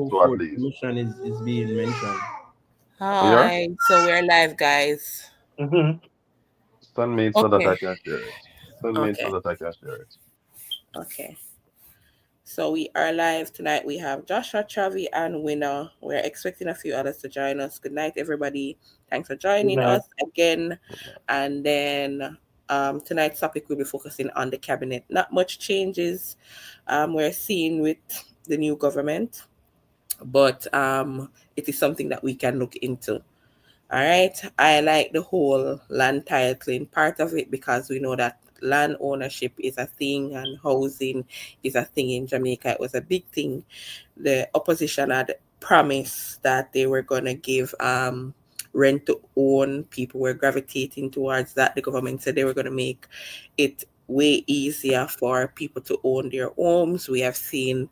So at least Mission is being mentioned. we are. Hi, so we're live, guys. Mm-hmm. Send me so that Okay, I can share it. Send me so okay, that I can share it. okay. So we are live tonight. We have Joshua, Chavi, and Winner. We're expecting a few others to join us. Good night, everybody. Thanks for Good joining night. us again. And then tonight's topic will be focusing on the cabinet. Not much changes we're seeing with the new government, but it is something that we can look into. All right. I like the whole land titling part of it because we know that land ownership is a thing and housing is a thing in Jamaica. It was a big thing. The opposition had promised that they were going to give rent to own. People were gravitating towards that. The government said they were going to make it way easier for people to own their homes. We have seen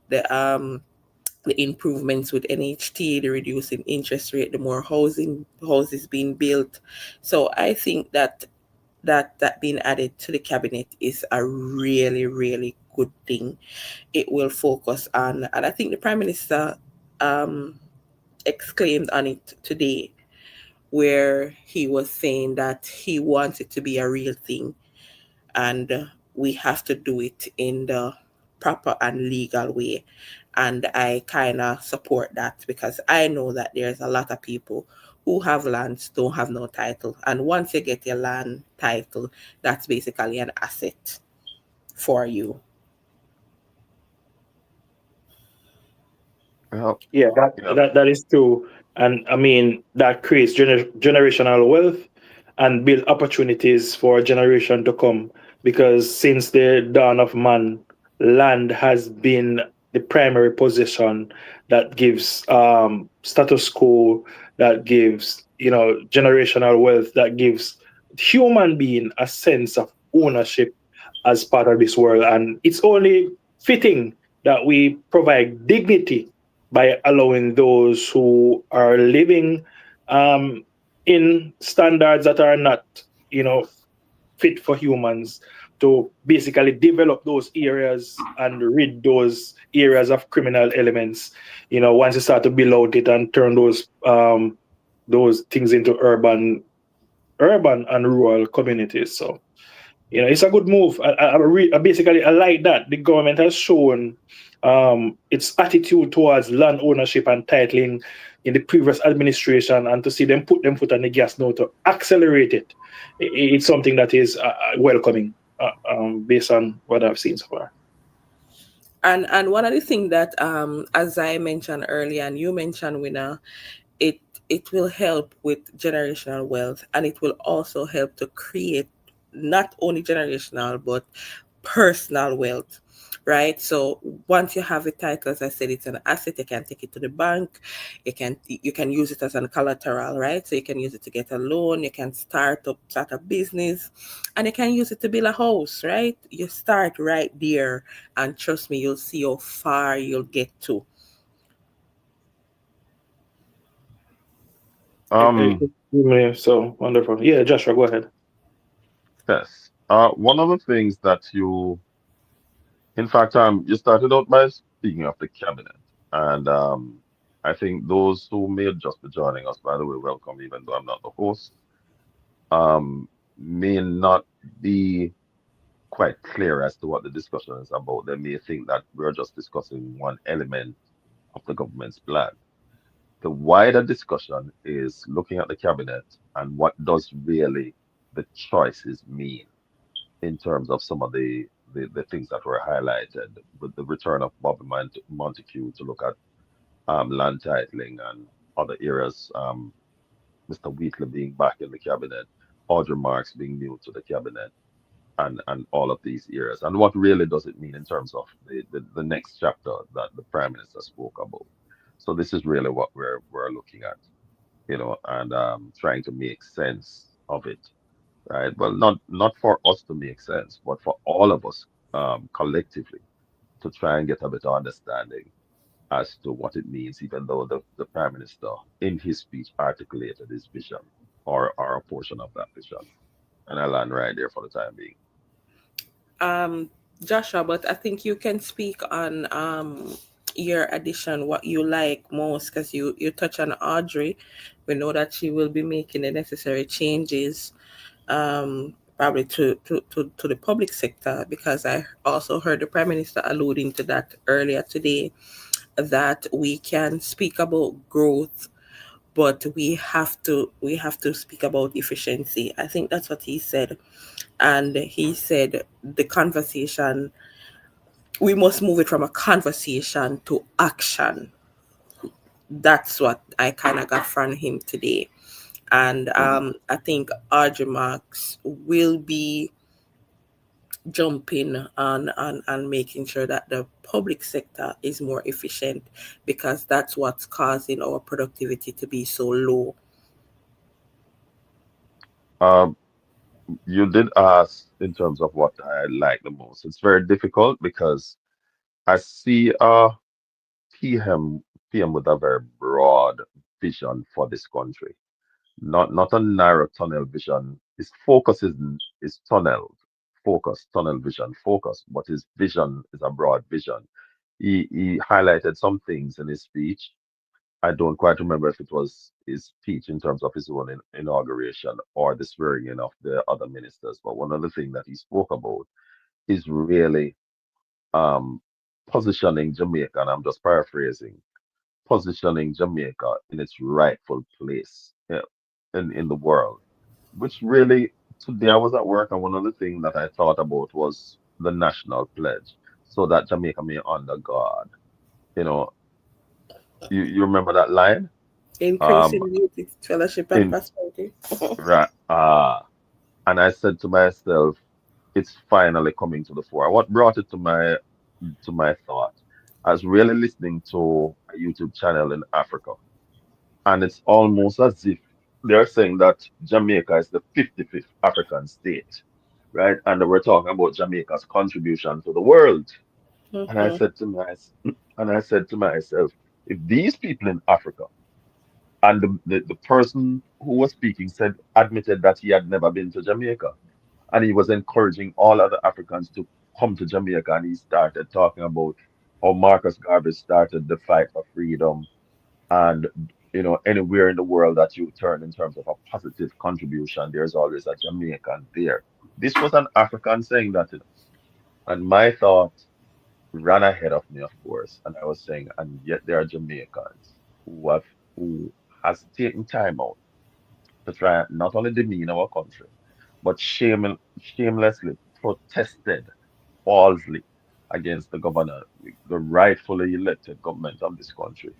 the improvements with NHT, the reducing interest rate, the more houses being built. So I think that being added to the cabinet is a really, really good thing. It will focus on, and I think the Prime Minister um, exclaimed on it today, where he was saying that he wants it to be a real thing, and we have to do it in the proper and legal way. And I kind of support that because I know that there's a lot of people who have lands don't have no title, and once you get your land title, that's basically an asset for you. Yeah, Yeah, that, yeah. that that is true, and I mean that creates generational wealth and build opportunities for a generation to come. Because since the dawn of man, land has been the primary possession that gives status quo, that gives generational wealth, that gives human being a sense of ownership as part of this world, and it's only fitting that we provide dignity by allowing those who are living um, in standards that are not, you know, fit for humans to basically develop those areas and rid those areas of criminal elements. Once you start to build out it and turn those things into urban and rural communities. So it's a good move. I like that the government has shown its attitude towards land ownership and titling in the previous administration, and to see them put them foot on the gas now to accelerate it. It's something that is welcoming, based on what I've seen so far. And one of the things that as I mentioned earlier and you mentioned, Winner, it it will help with generational wealth, and it will also help to create not only generational but personal wealth, right? So once you have a title, as I said, it's an asset. You can take it to the bank. You can use it as an collateral, right? So you can use it to get a loan. You can start a business, and you can use it to build a house, right? You start right there, and trust me, you'll see how far you'll get to. Um, So wonderful. Yeah, Joshua, go ahead. yes. One of the things that in fact, you started out by speaking of the cabinet, and I think those who may just be joining us, by the way, welcome, even though I'm not the host, may not be quite clear as to what the discussion is about. They may think that we're just discussing one element of the government's plan. The wider discussion is looking at the cabinet and what does really the choices mean in terms of some of the things that were highlighted with the return of Bobby Montague to look at land titling and other areas, Mr. Wheatley being back in the cabinet, Audrey Marks being new to the cabinet, and all of these areas. And what really does it mean in terms of the next chapter that the Prime Minister spoke about? So this is really what we're looking at, and trying to make sense of it, right? Well, not for us to make sense, but for all of us collectively to try and get a better understanding as to what it means, even though the Prime Minister in his speech articulated his vision or a portion of that vision. And I land right there for the time being. Um, Joshua, but I think you can speak on your addition, what you like most, because you touch on Audrey. We know that she will be making the necessary changes, probably to the public sector, because I also heard the Prime Minister alluding to that earlier today, that we can speak about growth, but we have to speak about efficiency. I think that's what he said. And he said the conversation, we must move it from a conversation to action. That's what I kind of got from him today. And Mhm. I think Audrey Marks will be jumping on and making sure that the public sector is more efficient, because that's what's causing our productivity to be so low. Um, you did ask in terms of what I like the most. It's very difficult because I see PM with a very broad vision for this country. Not a narrow tunnel vision. His focus is tunnel vision, focus, but his vision is a broad vision. He highlighted some things in his speech. I don't quite remember if it was his speech in terms of his own inauguration or the swearing in of the other ministers, but one of the things that he spoke about is really um, positioning Jamaica, and I'm just paraphrasing, positioning Jamaica in its rightful place, in the world. Which really, today I was at work, and one of the things that I thought about was the national pledge, so that Jamaica may under God. You know, you remember that line? Um, Increasing youth fellowship and in prosperity. right, and I said to myself, it's finally coming to the fore. What brought it to my thought? I was really listening to a YouTube channel in Africa, and it's almost as if they're saying that Jamaica is the 55th African state, right? And we're talking about Jamaica's contribution to the world. And I Hmm. said to myself, if these people in Africa, and the person who was speaking said admitted that he had never been to Jamaica, and he was encouraging all other Africans to come to Jamaica, and he started talking about how Marcus Garvey started the fight for freedom, and anywhere in the world that you turn in terms of a positive contribution, there's always a Jamaican there. This was an African saying that, and my thought ran ahead of me, of course, and I was saying, and yet there are Jamaicans who has taken time out to try and not only demean our country, but shamelessly protested falsely against the governor, the rightfully elected government of this country,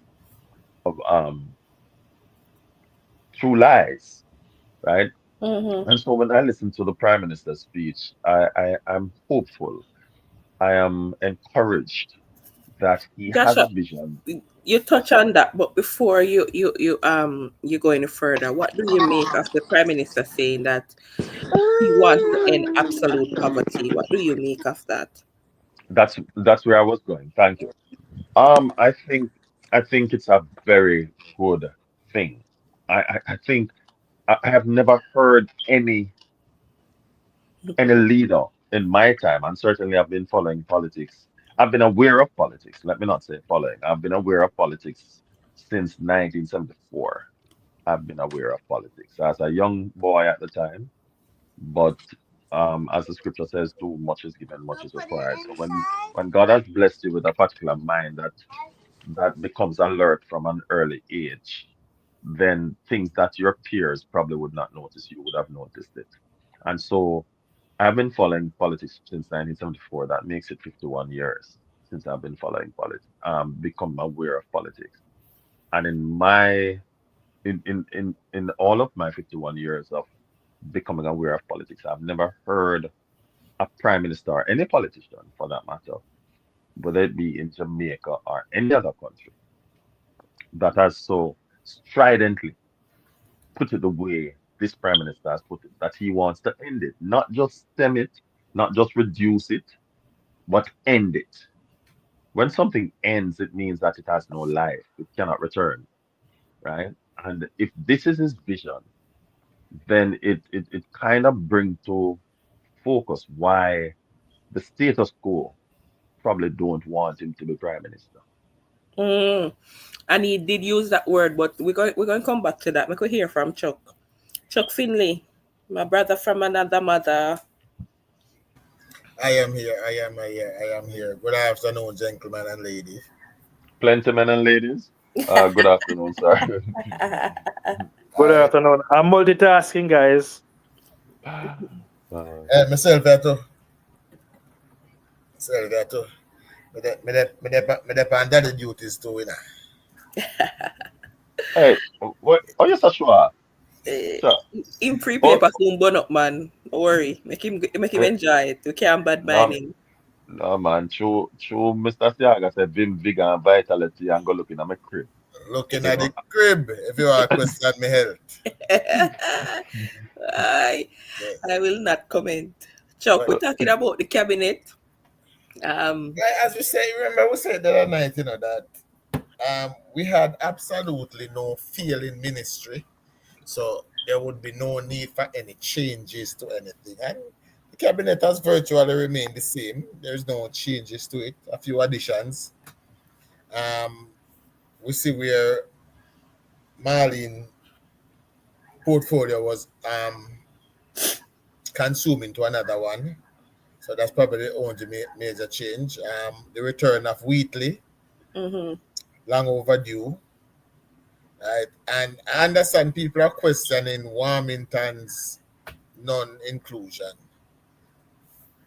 of through lies, right? Hmm. And so when I listen to the Prime Minister's speech, I'm hopeful. I am encouraged that he has a Joshua, vision. you Yes, touch on that, but before you go any further, what do you make of the Prime Minister saying that he wants to end absolute poverty? What do you make of that? that's where I was going. Thank you. I think it's a very good thing. I think I have never heard any leader in my time, and certainly I've been following politics. I've been aware of politics. Let me not say following. I've been aware of politics since 1974. I've been aware of politics as a young boy at the time, but as the scripture says, too much is given, much is required. So when God has blessed you with a particular mind that becomes alert from an early age, then things that your peers probably would not notice, you would have noticed it. And so I've been following politics since 1974. That makes it 51 years since I've been following politics, become aware of politics. And in all of my 51 years of becoming aware of politics, I've never heard a prime minister or any politician for that matter, whether it be in Jamaica or any other country, that has so stridently put it the way this prime minister has put it, that he wants to end it, not just stem it, not just reduce it, but end it. When something ends, it means that it has no life, it cannot return, right? And if this is his vision, then it kind of brings to focus why the status quo probably don't want him to be prime minister. Mm. And he did use that word, but we're going to come back to that. We could hear from Chuck Finley, my brother from another mother. I am here. I am here. I am here. Good afternoon, gentlemen and ladies. Plenty men and ladies. Good afternoon, sir. All Good right. afternoon. I'm multitasking, guys. Uh, Myself there too. Myself there too. Me de pan daddy duties too, you know. hey, what? Oh, yes, sure. Eh, Sure. him prepare Oh, for soon burn up, man. Don't worry. Make him eh, enjoy it. We can't bad mind no, him. no, man. True, Mr. Siaga said Vim, Vigor, and Vitality and go looking at my crib. Looking You at know. the crib, if you are question me health. I Yeah. I will not comment. Chuck, we're But So, talking about the cabinet. Um, like, as we say, remember we said the other night, you know, that we had absolutely no feel in ministry. So there would be no need for any changes to anything. And the cabinet has virtually remained the same. There's no changes to it, a few additions. Um, we see where Marlene portfolio was consuming to another one. So that's probably the only major change. The return of Wheatley, mhm. long overdue. Right? And I understand people are questioning Warmington's non-inclusion.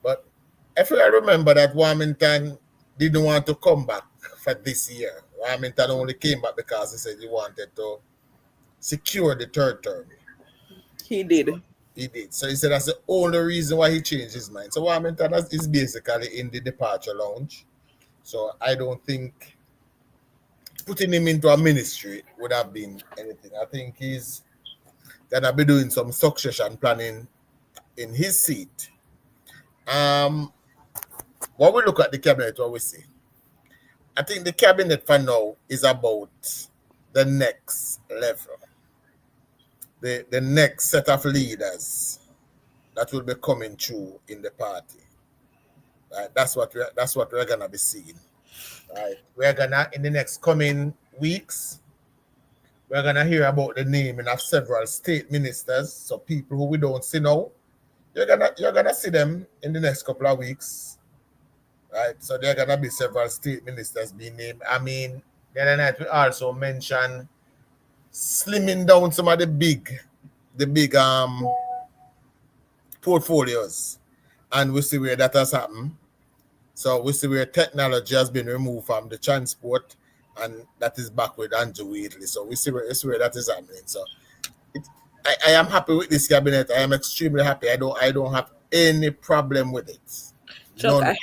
But if I remember that Warmington didn't want to come back for this year. Warmington only came back because he said he wanted to secure the third term. He So did. he did. So he said that's the only reason why he changed his mind. So Warmington is basically in the departure lounge. So I don't think putting him into a ministry would have been anything. I think he's gonna be doing some succession planning in his seat. Um, what we look at the cabinet, what we see. I think the cabinet for now is about the next level, the next set of leaders that will be coming through in the party. Right? That's what we're gonna be seeing. Right? We're gonna in the next coming weeks, we're gonna hear about the naming of several state ministers. So people who we don't see now, you're gonna see them in the next couple of weeks. Right? So there are gonna be several state ministers being named. I mean, the other night we also mentioned slimming down some of the big portfolios, and we see where that has happened. So we see where technology has been removed from the transport, and that is back with Andrew Wheatley. So we see where that is happening. So it, I am happy with this cabinet. I am extremely happy. I don't have any problem with it. Chuck, None.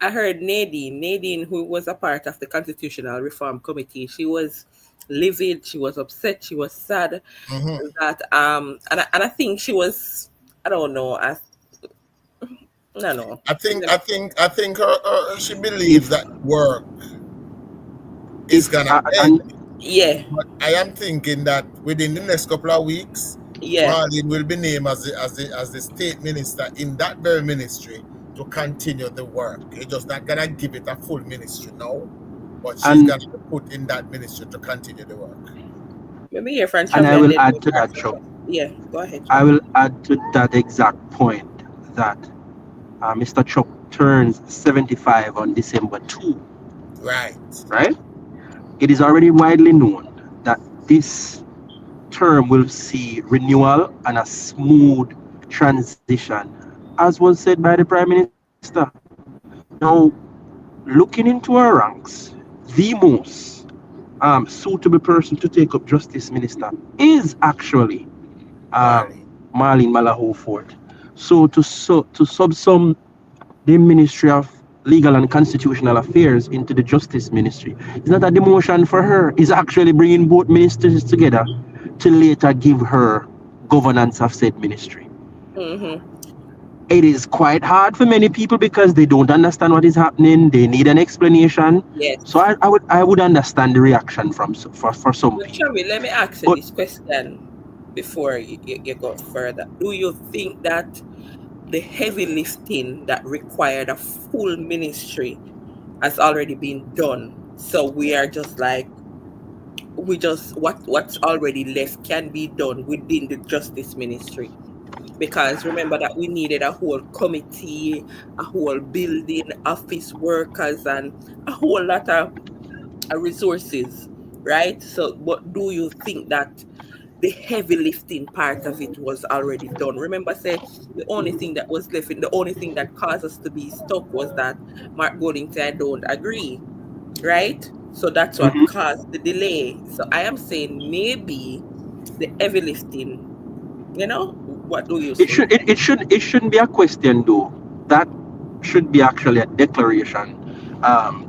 I heard Nadine, who was a part of the Constitutional Reform Committee, she was livid, she was upset, she was sad Mhm. that and I think she was, I don't know, I don't know. I think she believes If that work is if gonna and end. Yeah, But I am thinking that within the next couple of weeks, yeah. Marlene will be named as the state minister in that very ministry to continue the work. You're just not gonna give it a full ministry now, but she's and gonna be put in that ministry to continue the work. Let me hear from and Travel I and will then add we'll to back that, to Chuck. Chuck. Yeah, go ahead, I Chuck. will add to that exact point that Mr. Chuck turns 75 on December 2, Right. right? It is already widely known that this term will see renewal and a smooth transition, as was said by the Prime Minister. Now, looking into our ranks, the most suitable person to take up Justice Minister is actually Marlene. Marlene Malaho Fort. So to subsum the Ministry of Legal and Constitutional Affairs into the Justice Ministry, it's not a demotion for her. It's actually bringing both ministries together to later give her governance of said ministry. Mm-hmm. It is quite hard for many people because they don't understand what is happening. They need an explanation. So Yes. I would understand the reaction for some But people. Travel, let me ask you But this question before you go further. Do you think that the heavy lifting that required a full ministry has already been done So we are just like, we just what's already left can be done within the justice ministry, because remember that we needed a whole committee, a whole building, office workers, and a whole lot of resources, right? So but do you think that the heavy lifting part of it was already done? Remember, say the only thing that was left, and the only thing that caused us to be stuck was that Mark Goldington, I don't agree, right? So that's what Mhm. caused the delay. So I am saying maybe the heavy lifting, what do you say? It shouldn't be a question though. That should be actually a declaration.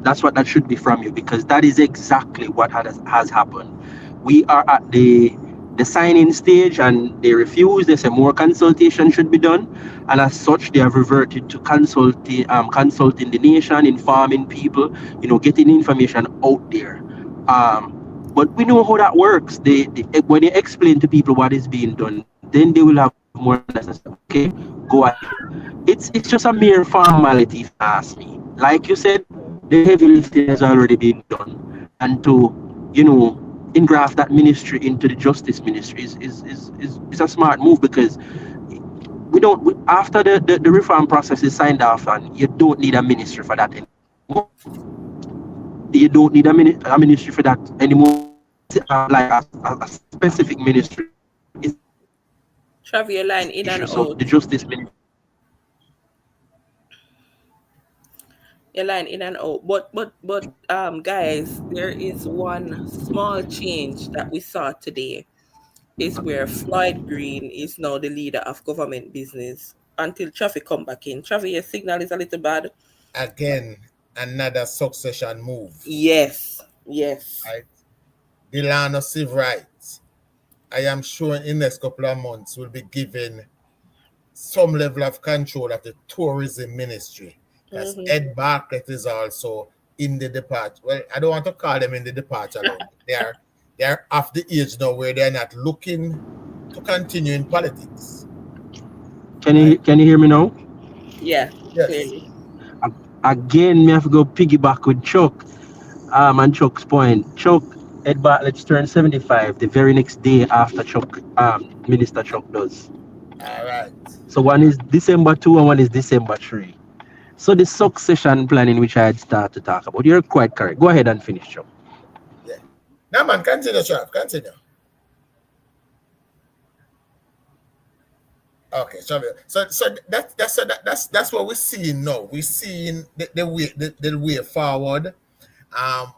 That's what that should be from you, because that is exactly what has happened. We are at the signing stage, and they refuse. They say more consultation should be done, and as such, they have reverted to consulting the nation, informing people, getting information out there. But we know how that works. When they explain to people what is being done, then they will have more understanding. Okay, go ahead. It's just a mere formality, if you ask me. Like you said, the heavy lifting has already been done, and engraft that ministry into the justice ministry is a smart move, because after the reform process is signed off, and you don't need a ministry for that anymore. You don't need a ministry for that anymore. Like a specific ministry is a justice Travel your line in issue. and So the out. justice ministry. Your line in and out. But guys, there is one small change that we saw today, is where Floyd Green is now the leader of government business until traffic come back in. Traffic, your signal is a little bad. Again, another succession move. Yes, yes. Right? The land of civil rights, I am sure in the next couple of months will be given some level of control of the tourism ministry. Because Mm-hmm. Ed Bartlett is also in the departure. Well, I don't want to call them in the departure alone. They are of the age now where they're not looking to continue in politics. Right? Can you hear me now? Yeah, Yes. clearly. Again, me have to go piggyback with Chuck. And Chuck's point. Chuck Ed Bartlett turned 75 the very next day after Minister Chuck does. All right. So one is December 2 and one is December 3. So the succession planning which I had started to talk about, you're quite correct. Go ahead and finish, Chuck. Yeah. Now, man, continue, Sheriff. Continue. Okay, so that's what we're seeing now. We're seeing the way forward. Um,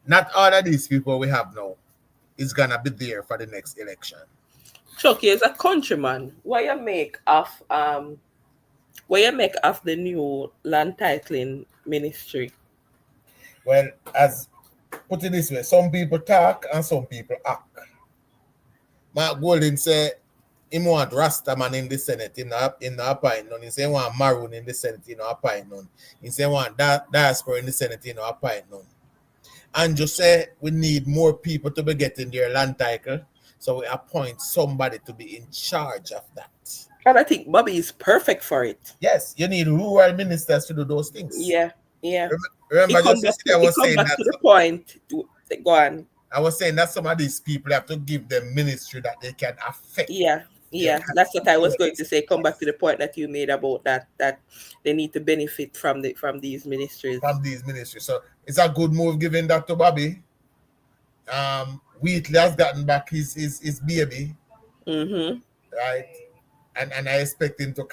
Not all of these people we have now is gonna be there for the next election. Chucky is a countryman. What you make of the new land titling ministry? Well, as put it this way, some people talk and some people act. Mark Golding said he want Rasta man in the Senate in the appoint none. He say he want Maroon in the Senate in the appoint none. He say he want diaspora in the Senate in the appoint none. And just say we need more people to be getting their land title. So we appoint somebody to be in charge of that. And I think Bobby is perfect for it. Yes, you need rural ministers to do those things. Yeah, yeah. Remember, just yesterday I He was come saying back that to the point. Go on. I was saying that some of these people have to give them ministry that they can affect. Yeah, They yeah. can That's what I was going to influence. say. Come back to the point that you made about that they need to benefit from these ministries. From these ministries. So it's a good move giving that to Bobby. Wheatley has gotten back his baby, Mm-hmm. right? And I expect him to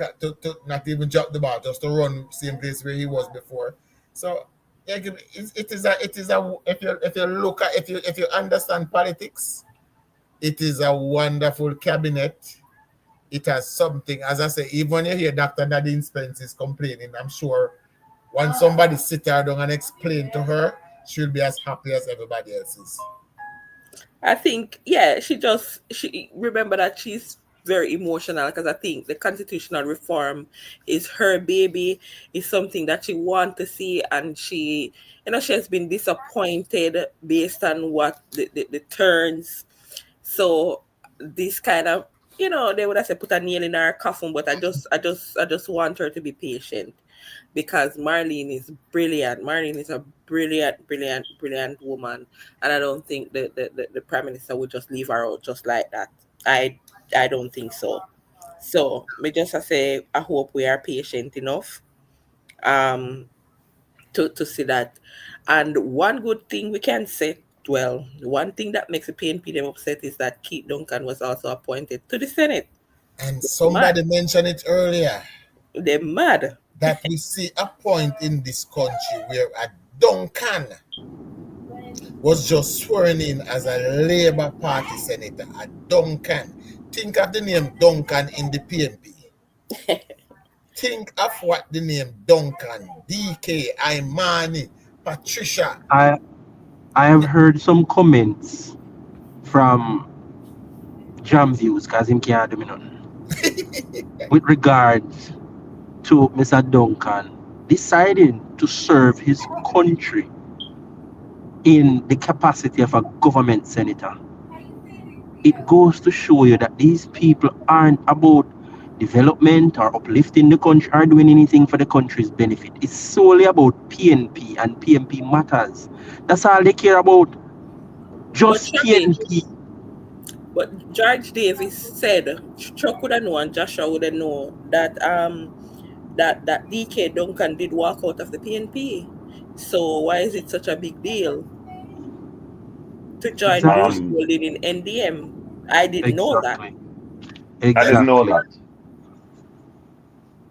not even drop the ball, just to run same place where he was before. So yeah, it is a if you look at if you understand politics, it is a wonderful cabinet. It has something, as I say, even when you hear Dr. Nadine Spence is complaining, I'm sure once somebody sit her down and explain to her, she'll be as happy as everybody else is. I think, yeah, she remember that she's very emotional, because I think the constitutional reform is her baby, is something that she wants to see, and she has been disappointed based on what the turns. So this kind of, they would have said put a nail in her coffin, but I just want her to be patient. because Marlene is brilliant. Marlene is a brilliant, brilliant, brilliant woman, and I don't think the prime minister would just leave her out just like that. I don't think so. So me just say I hope we are patient enough um to see that. And one good thing we can say, well, one thing that makes the PNP them upset is that Keith Duncan was also appointed to the Senate. And Mad. somebody mentioned it earlier They're mad. that we see a point in this country where a Duncan was just sworn in as a Labour Party senator. A Duncan. Think of the name Duncan in the PNP. Think of what the name Duncan, DK, Imani, Patricia. I I have heard some comments from Jam Views, because him can't do me nothing, with regards to Mr. Duncan deciding to serve his country in the capacity of a government senator. It goes to show you that these people aren't about development or uplifting the country or doing anything for the country's benefit. It's solely about PNP and PNP matters. That's all they care about. But Just Shamik, PNP. but George Davis said Chuck would have known and Joshua would have known that that DK Duncan did walk out of the PNP. So why is it such a big deal to join Bruce Exactly. Um, Golding in NDM? I didn't know that. Exactly. I didn't know Exactly. that.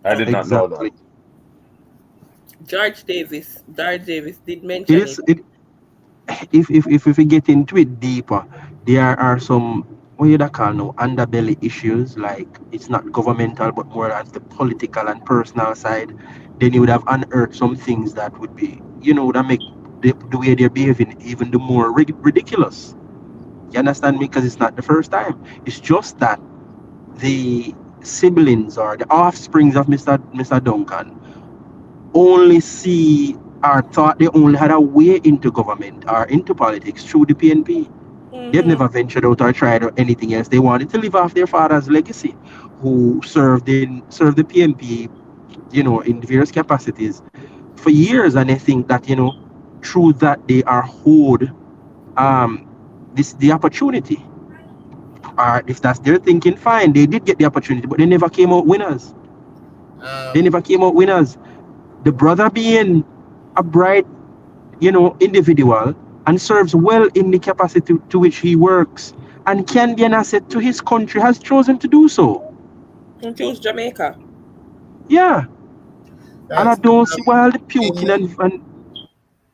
I did not Okay. know that. Exactly. George Davis did It mention is it. it if we get into it deeper, there are some, what you call now, underbelly issues, like it's not governmental but more on the political and personal side. Then you would have unearthed some things that would be, that make the way they're behaving even the more ridiculous. You understand me? Because it's not the first time. It's just that the siblings or the offsprings of Mr. Duncan only see or thought they only had a way into government or into politics through the PNP. They've Mm-hmm. never ventured out or tried anything else. They wanted to live off their father's legacy, who served the PNP, in various capacities for years, and they think that through that they are owed um the opportunity. Or if that's their thinking, fine. They did get the opportunity, but they never came out winners. They Um, never came out winners. The brother being a bright, individual and serves well in the capacity to which he works and can be an asset to his country, has chosen to do so. And choose Jamaica. Yeah. And I guys, don't see why all the puking in and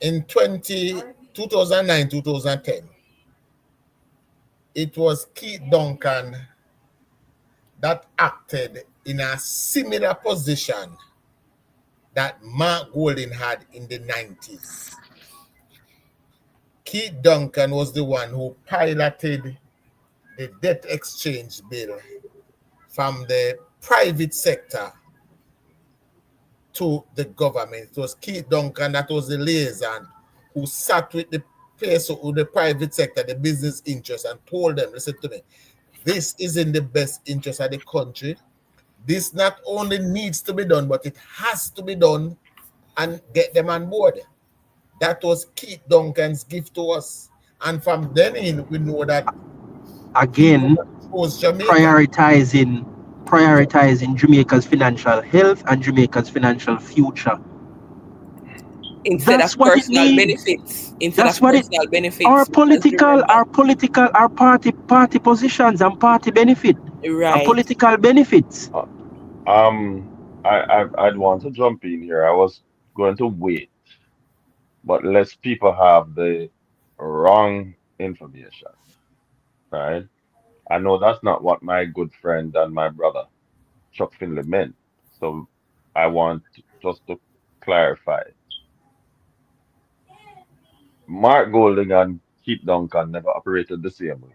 in 2009, 2010, it was Keith Duncan that acted in a similar position that Mark Golding had in the 90s. Keith Duncan was the one who piloted the debt exchange bill from the private sector to the government. It was Keith Duncan that was the liaison who sat with the person, with the private sector, the business interests, and told them, listen to me, this is in the best interest of the country. This not only needs to be done, but it has to be done, and get them on board. That was Keith Duncan's gift to us. And from then in, we know that he again chose Jamaica. prioritizing prioritizing Jamaica's financial health and Jamaica's financial future. Instead That's of what it personal needs. benefits. Instead That's of what it personal our benefits. Just political remember. our political our party positions and party benefit and Right. political benefits. Uh, Um, I'd want to jump in here. I was going to wait, but less people have the wrong information, right? I know that's not what my good friend and my brother Chuck Finley meant. So I want just to clarify. Mark Golding and Keith Duncan never operated the same way.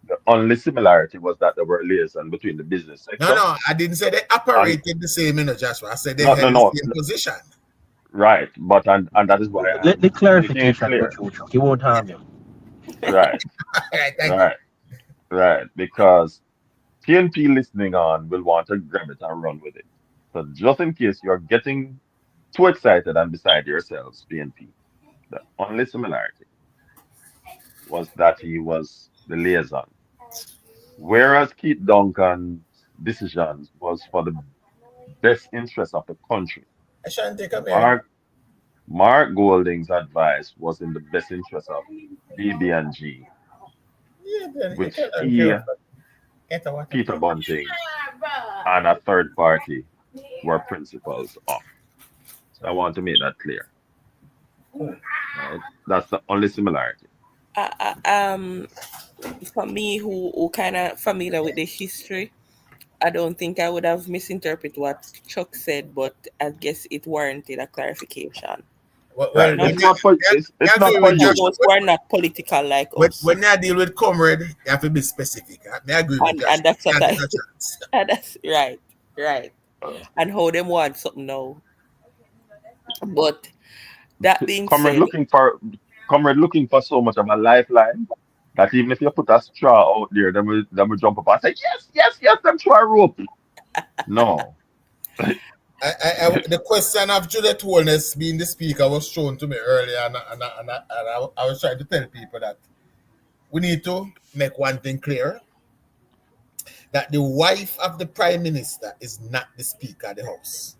The only similarity was that there were liaison between the business No, sector no, I didn't say they and operated the same, Joshua. I said they no, had no, the no, same position. right. But and that is why I Let have the to make it clarification go clear. through. He won't harm you. Right, All right, thank you. right, right. Because TNP listening on will want to grab it and run with it. So just in case you're getting too excited and beside yourselves, PNP. The only similarity was that he was the liaison, whereas Keith Duncan's decisions was for the best interest of the country. Ashanti, come here. Mark Mark Golding's advice was in the best interest of BB&G, Yeah, then you which cannot he, care for get a water. Peter Bunting, and a third party were principals of. So I want to make that clear, right? That's the only similarity. Uh, uh, um, for me, who kind of familiar with the history, I don't think I would have misinterpreted what Chuck said, but I guess it warranted a clarification. Well, Right. Not when It's not for you it's not agree for with especially you. Josh, those who are not political like us, when you deal with comrade, you have to be specific. I agree with Josh. and that's You what can't I. take a chance. And that's right, right, Uh, and how them want something now. But that being comrade said, looking for comrade looking for so much of a lifeline that even if you put a straw out there, then we jump up and say, yes, yes, yes, them try rope. No. The question of Juliet Holness being the speaker was shown to me earlier, I was trying to tell people that we need to make one thing clear that the wife of the prime minister is not the speaker of the house.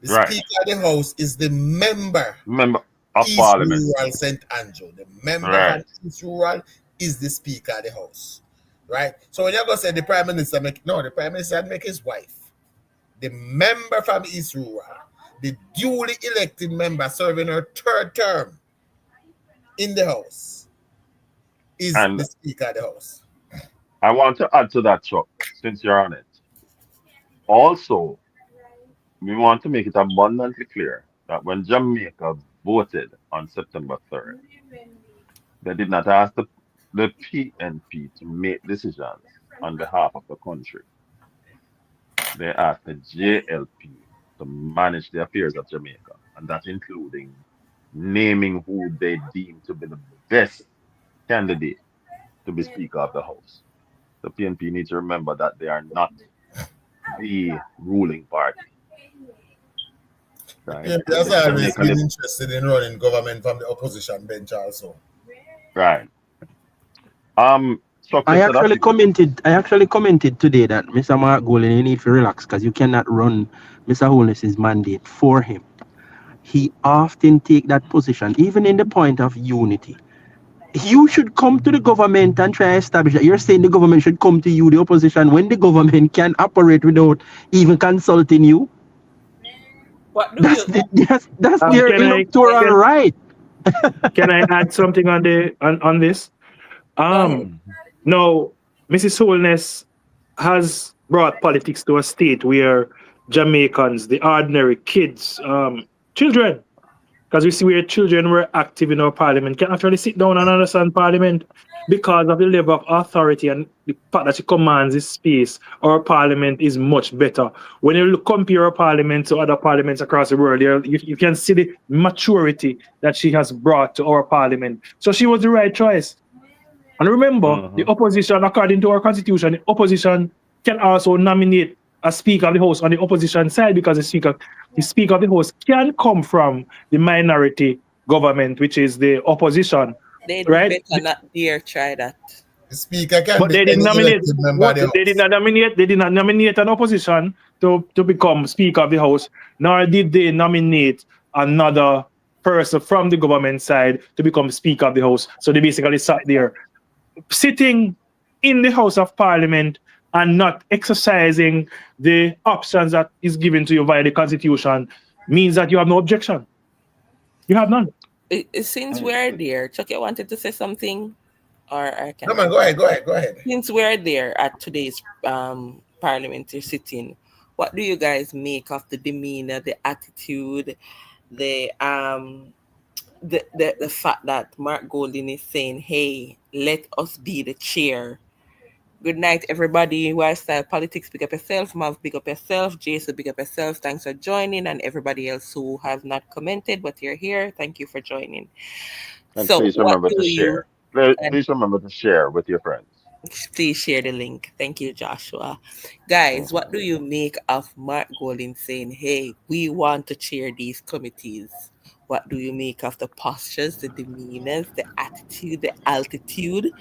The Right. speaker of the house is the member Member of East Parliament. Rural St. Andrew. The member from Right. East Rural is the speaker of the house. Right? So when you're going to say the prime minister make no, the prime minister make his wife. The member from East Rural, the duly elected member serving her third term in the house, is And the speaker of the house. I want to add to that, Chuck, since you're on it. Also, we want to make it abundantly clear that when Jamaica voted on September 3rd, they did not ask the PNP to make decisions on behalf of the country. They asked the JLP to manage the affairs of Jamaica, and that including naming who they deem to be the best candidate to be Speaker of the House. The PNP needs to remember that they are not the ruling party, right? PMP has The always Jamaica been Lib interested in running government from the opposition bench also. right. Chuck, I you said a actually thing. commented. I actually commented today that Mr. Mark Golan, you need to relax because you cannot run Mr. Holness's mandate for him. He often take that position, even in the point of unity. You should come to the government and try to establish that. You're saying the government should come to you, the opposition, when the government can operate without even consulting you. what do That's you? the, that's their Can I electoral can right. can I add something on this? Go ahead. Mhm. Now, Mrs. Holness has brought politics to a state where Jamaicans, the ordinary kids, children, because we see where children were active in our parliament, can actually sit down and understand parliament because of the level of authority and the fact that she commands this space. Our parliament is much better. When you compare our parliament to other parliaments across the world, you can see the maturity that she has brought to our parliament. So she was the right choice. And remember, the Mhm. opposition, according to our constitution, the opposition can also nominate a speaker of the house on the opposition side because the speaker of the house can come from the minority government, which is the opposition, They'd right? better not dare try that. The speaker can But be they didn't any nominate elected member of what the they did house. not nominate. They did not nominate an opposition to become speaker of the house, nor did they nominate another person from the government side to become speaker of the house. So they basically sat there sitting in the House of Parliament and not exercising the options that is given to you via the Constitution means that you have no objection. You have none. Since And we're there, Chuck, you wanted to say something, or I No can man, go. go ahead. Since we're there at today's parliamentary sitting, what do you guys make of the demeanor, the attitude, the the fact that Mark Golding is saying, "Hey, let us be the chair." Good night, everybody. Lifestyle Politics, pick up yourself. Mav, pick up yourself. Jason, pick up yourself. Thanks for joining. And everybody else who have not commented, but you're here, thank you for joining. and So, please what remember to do you, share. Please, and please remember to share with your friends. Please share the link. Thank you, Joshua. Guys, what do you make of Mark Golding saying, hey, we want to chair these committees? What do you make of the postures, the demeanors, the attitude, the altitude,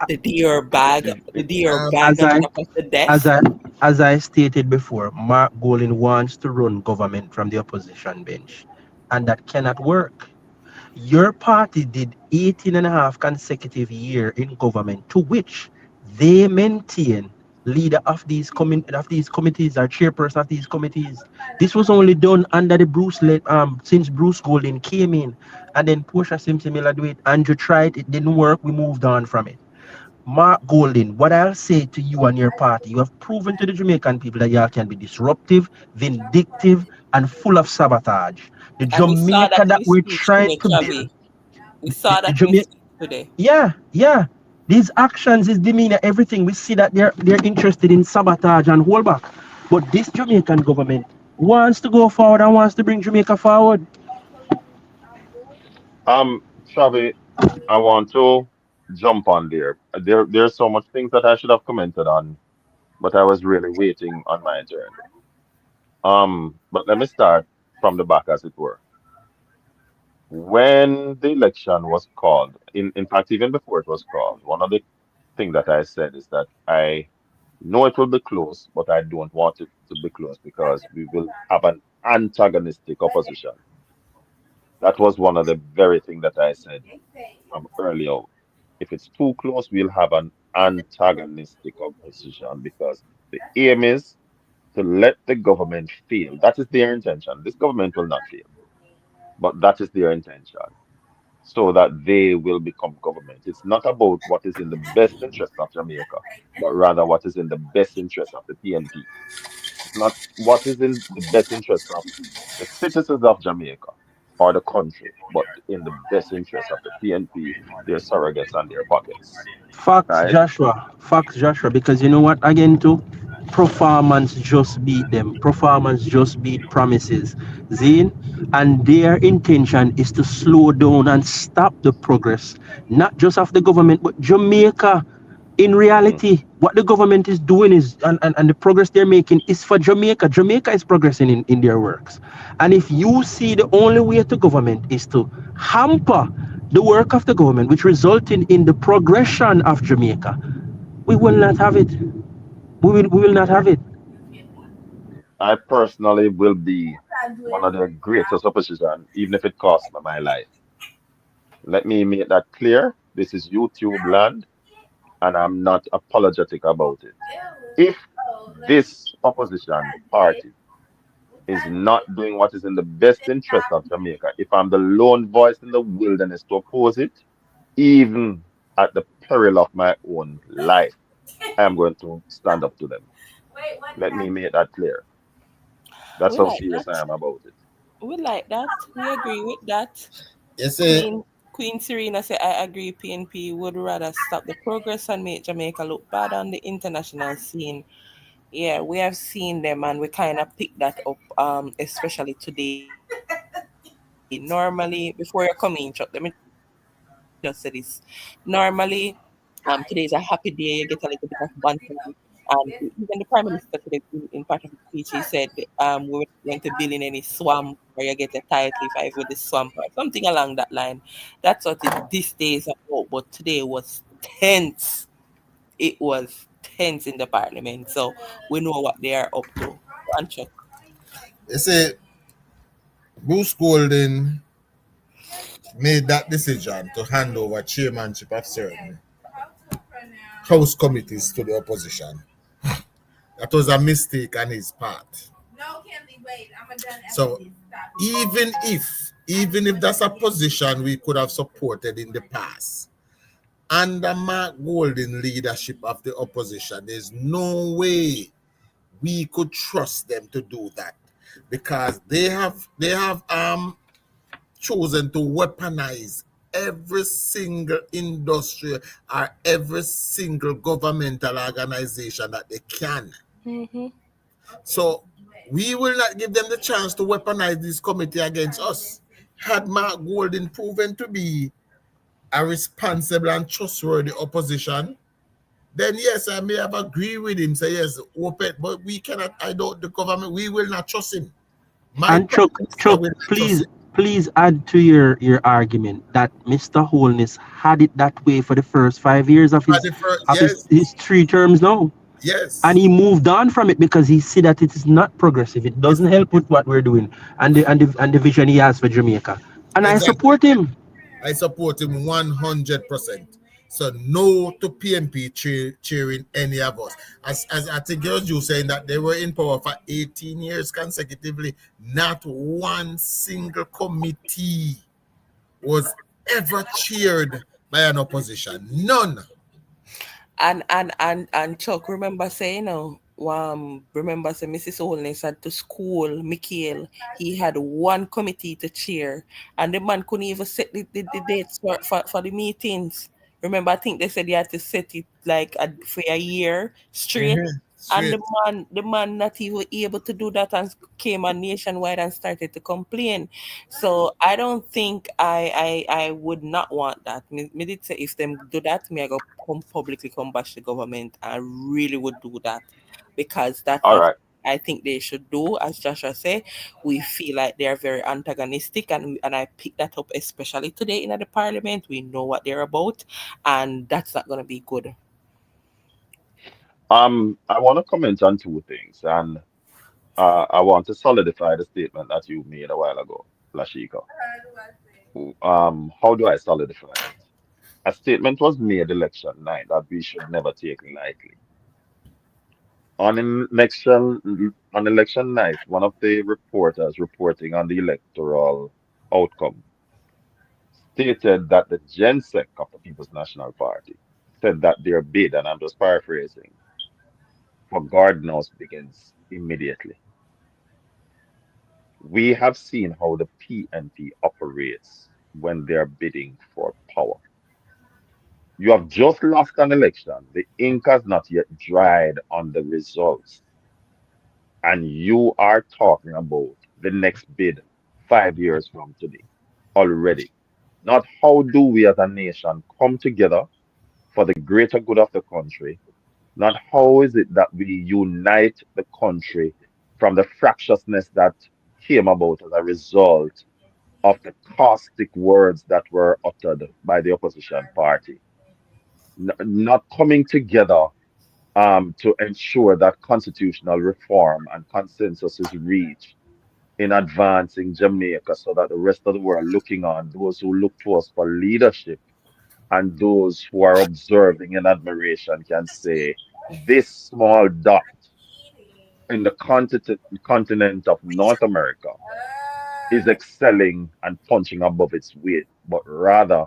the deer bag As on I top of the as desk? I as I stated before, Mark Golding wants to run government from the opposition bench, and that cannot work. Your party did 18 and a half consecutive year in government, to which they maintain leader of these committees or chairperson of these committees. This was only done under the since Bruce Golding came in, and then Portia Simpson Miller do it. Andrew tried, it didn't work. We moved on from it. Mark Golding, what I'll say to you and your party, you have proven to the Jamaican people that y'all can be disruptive, vindictive, and full of sabotage. The And we saw Jamaica that in that his we're speech trying today, to build, Chavi. We saw the that in his Jamaica, speech today. yeah. These actions, his demeanor, everything, we see that they're interested in sabotage and hold back. But this Jamaican government wants to go forward and wants to bring Jamaica forward. Shavi, I want to jump on there. There's so much things that I should have commented on, but I was really waiting on my turn. But let me start from the back, as it were. When the election was called, in fact, even before it was called, one of the things that I said is that I know it will be close, but I don't want it to be close because we will have an antagonistic opposition. That was one of the very things that I said from earlier. If it's too close, we'll have an antagonistic opposition because the aim is to let the government fail. That is their intention. This government will not fail, but that is their intention so that they will become government. It's not about what is in the best interest of Jamaica, but rather what is in the best interest of the PNP. It's not what is in the best interest of the citizens of Jamaica or the country, but in the best interest of the PNP, their surrogates and their pockets. Right? Facts, Joshua, because you know what, again, too? Performance just beat them. Performance just beat promises. Zine, and their intention is to slow down and stop the progress, not just of the government, but Jamaica. In Mm. reality, what the government is doing is, and the progress they're making is for Jamaica. Jamaica is progressing in their works. And if you see the only way to government is to hamper the work of the government, which resulting in the progression of Jamaica, we will not have it. We will not have it. I personally will be one of the greatest opposition, even if it costs me my life. Let me make that clear. This is YouTube land, and I'm not apologetic about it. If this opposition party is not doing what is in the best interest of Jamaica, if I'm the lone voice in the wilderness to oppose it, even at the peril of my own life, I am going to stand up to them. Let me make that clear. That's We how like serious I that. am about it. We like that. We agree with that. You see, Queen Serena said, I agree PNP would rather stop the progress and make Jamaica look bad on the international scene. Yeah, we have seen them and we kind of picked that up, especially today. Normally, before you come in, Chuck, let me just say this. Normally, today's a happy day, you get a little bit of banter. Even the Prime Minister today, in part of his speech, he said, we were not going to build in any swamp where you get a title if I with the swamp or something along that line. That's what this day is about. But today was tense. It was tense in the parliament. So we know what they are up to. And Chuck. you see, Bruce Golden made that decision to hand over chairmanship of certain House committees to the opposition. That was a mistake on his part. So even if that's a position we could have supported in the past, under Mark Golden leadership of the opposition, there's no way we could trust them to do that because they have chosen to weaponize every single industry or every single governmental organization that they can. Mm-hmm. So we will not give them the chance to weaponize this committee against us. Had Mark Golden proven to be a responsible and trustworthy opposition, then yes, I may have agreed with him. Say yes, open, but we cannot. I don't. The government, we will not trust him. My And prime minister Chuck, will not trust please, him. please add to your argument that Mr. Holness had it that way for the first 5 years of At his the first, of his, yes, his 3 terms now. And yes, he moved on from it because he see that it is not progressive. It it's doesn't help with what we're doing and the vision he has for Jamaica. And I exactly. support him. I support him 100%. So no to PMP cheering any of us. As I think it was you saying that they were in power for 18 years consecutively. Not one single committee was ever cheered by an opposition. None. And Chuck, remember saying, remember saying Mrs. Holness had to school Mikhail. He had one committee to chair, and the man couldn't even set the dates for the meetings. Remember, I think they said he had to set it like for a year straight. And Straight. the man not even able to do that and came on nationwide and started to complain. So I don't think I would not want that. Me did say if them do that, me I go publicly come bash the government. I really would do that because that's All not right. I think they should do. As Joshua say, we feel like they are very antagonistic, and I pick that up especially today in the parliament. We know what they're about, and that's not gonna be good. I want to comment on two things, and I want to solidify the statement that you made a while ago, Lashika. How do I solidify it? A statement was made election night that we should never take lightly. On election night, one of the reporters reporting on the electoral outcome stated that the GenSec of the People's National Party said that their bid, and I'm just paraphrasing, for God knows begins immediately. We have seen how the PNP operates when they're bidding for power. You have just lost an election. The ink has not yet dried on the results. And you are talking about the next bid 5 years from today already. Not how do we as a nation come together for the greater good of the country, not how is it that we unite the country from the fractiousness that came about as a result of the caustic words that were uttered by the opposition party. Not coming together to ensure that constitutional reform and consensus is reached in advancing Jamaica so that the rest of the world looking on, those who look to us for leadership and those who are observing in admiration can say, this small dot in the continent of North America is excelling and punching above its weight, but rather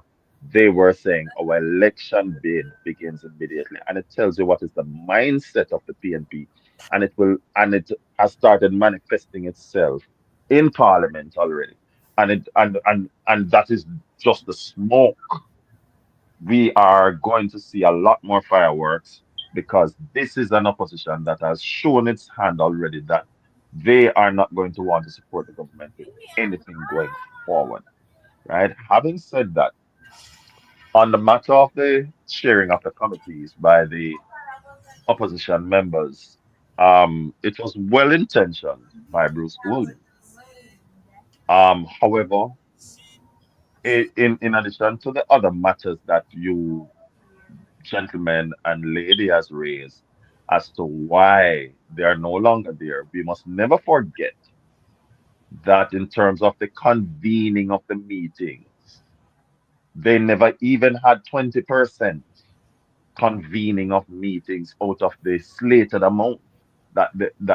they were saying our election bid begins immediately. And it tells you what is the mindset of the PNP. And it has started manifesting itself in Parliament already. And that is just the smoke. We are going to see a lot more fireworks because this is an opposition that has shown its hand already that they are not going to want to support the government with anything going forward, right? Having said that, on the matter of the sharing of the committees by the opposition members, it was well intentioned by Bruce Golding. However, in addition to the other matters that you gentlemen and lady has raised as to why they are no longer there, we must never forget that in terms of the convening of the meetings, they never even had 20% convening of meetings out of the slated amount that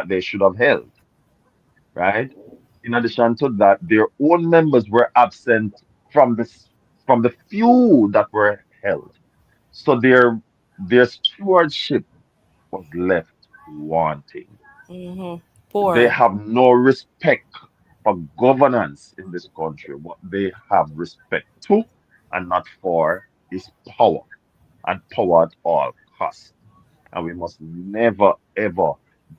they should have held, right? In addition to that, their own members were absent from the few that were held. So their stewardship was left wanting. They Poor. have no respect for governance in this country. What they have respect to and not for is power, and power at all costs. And we must never ever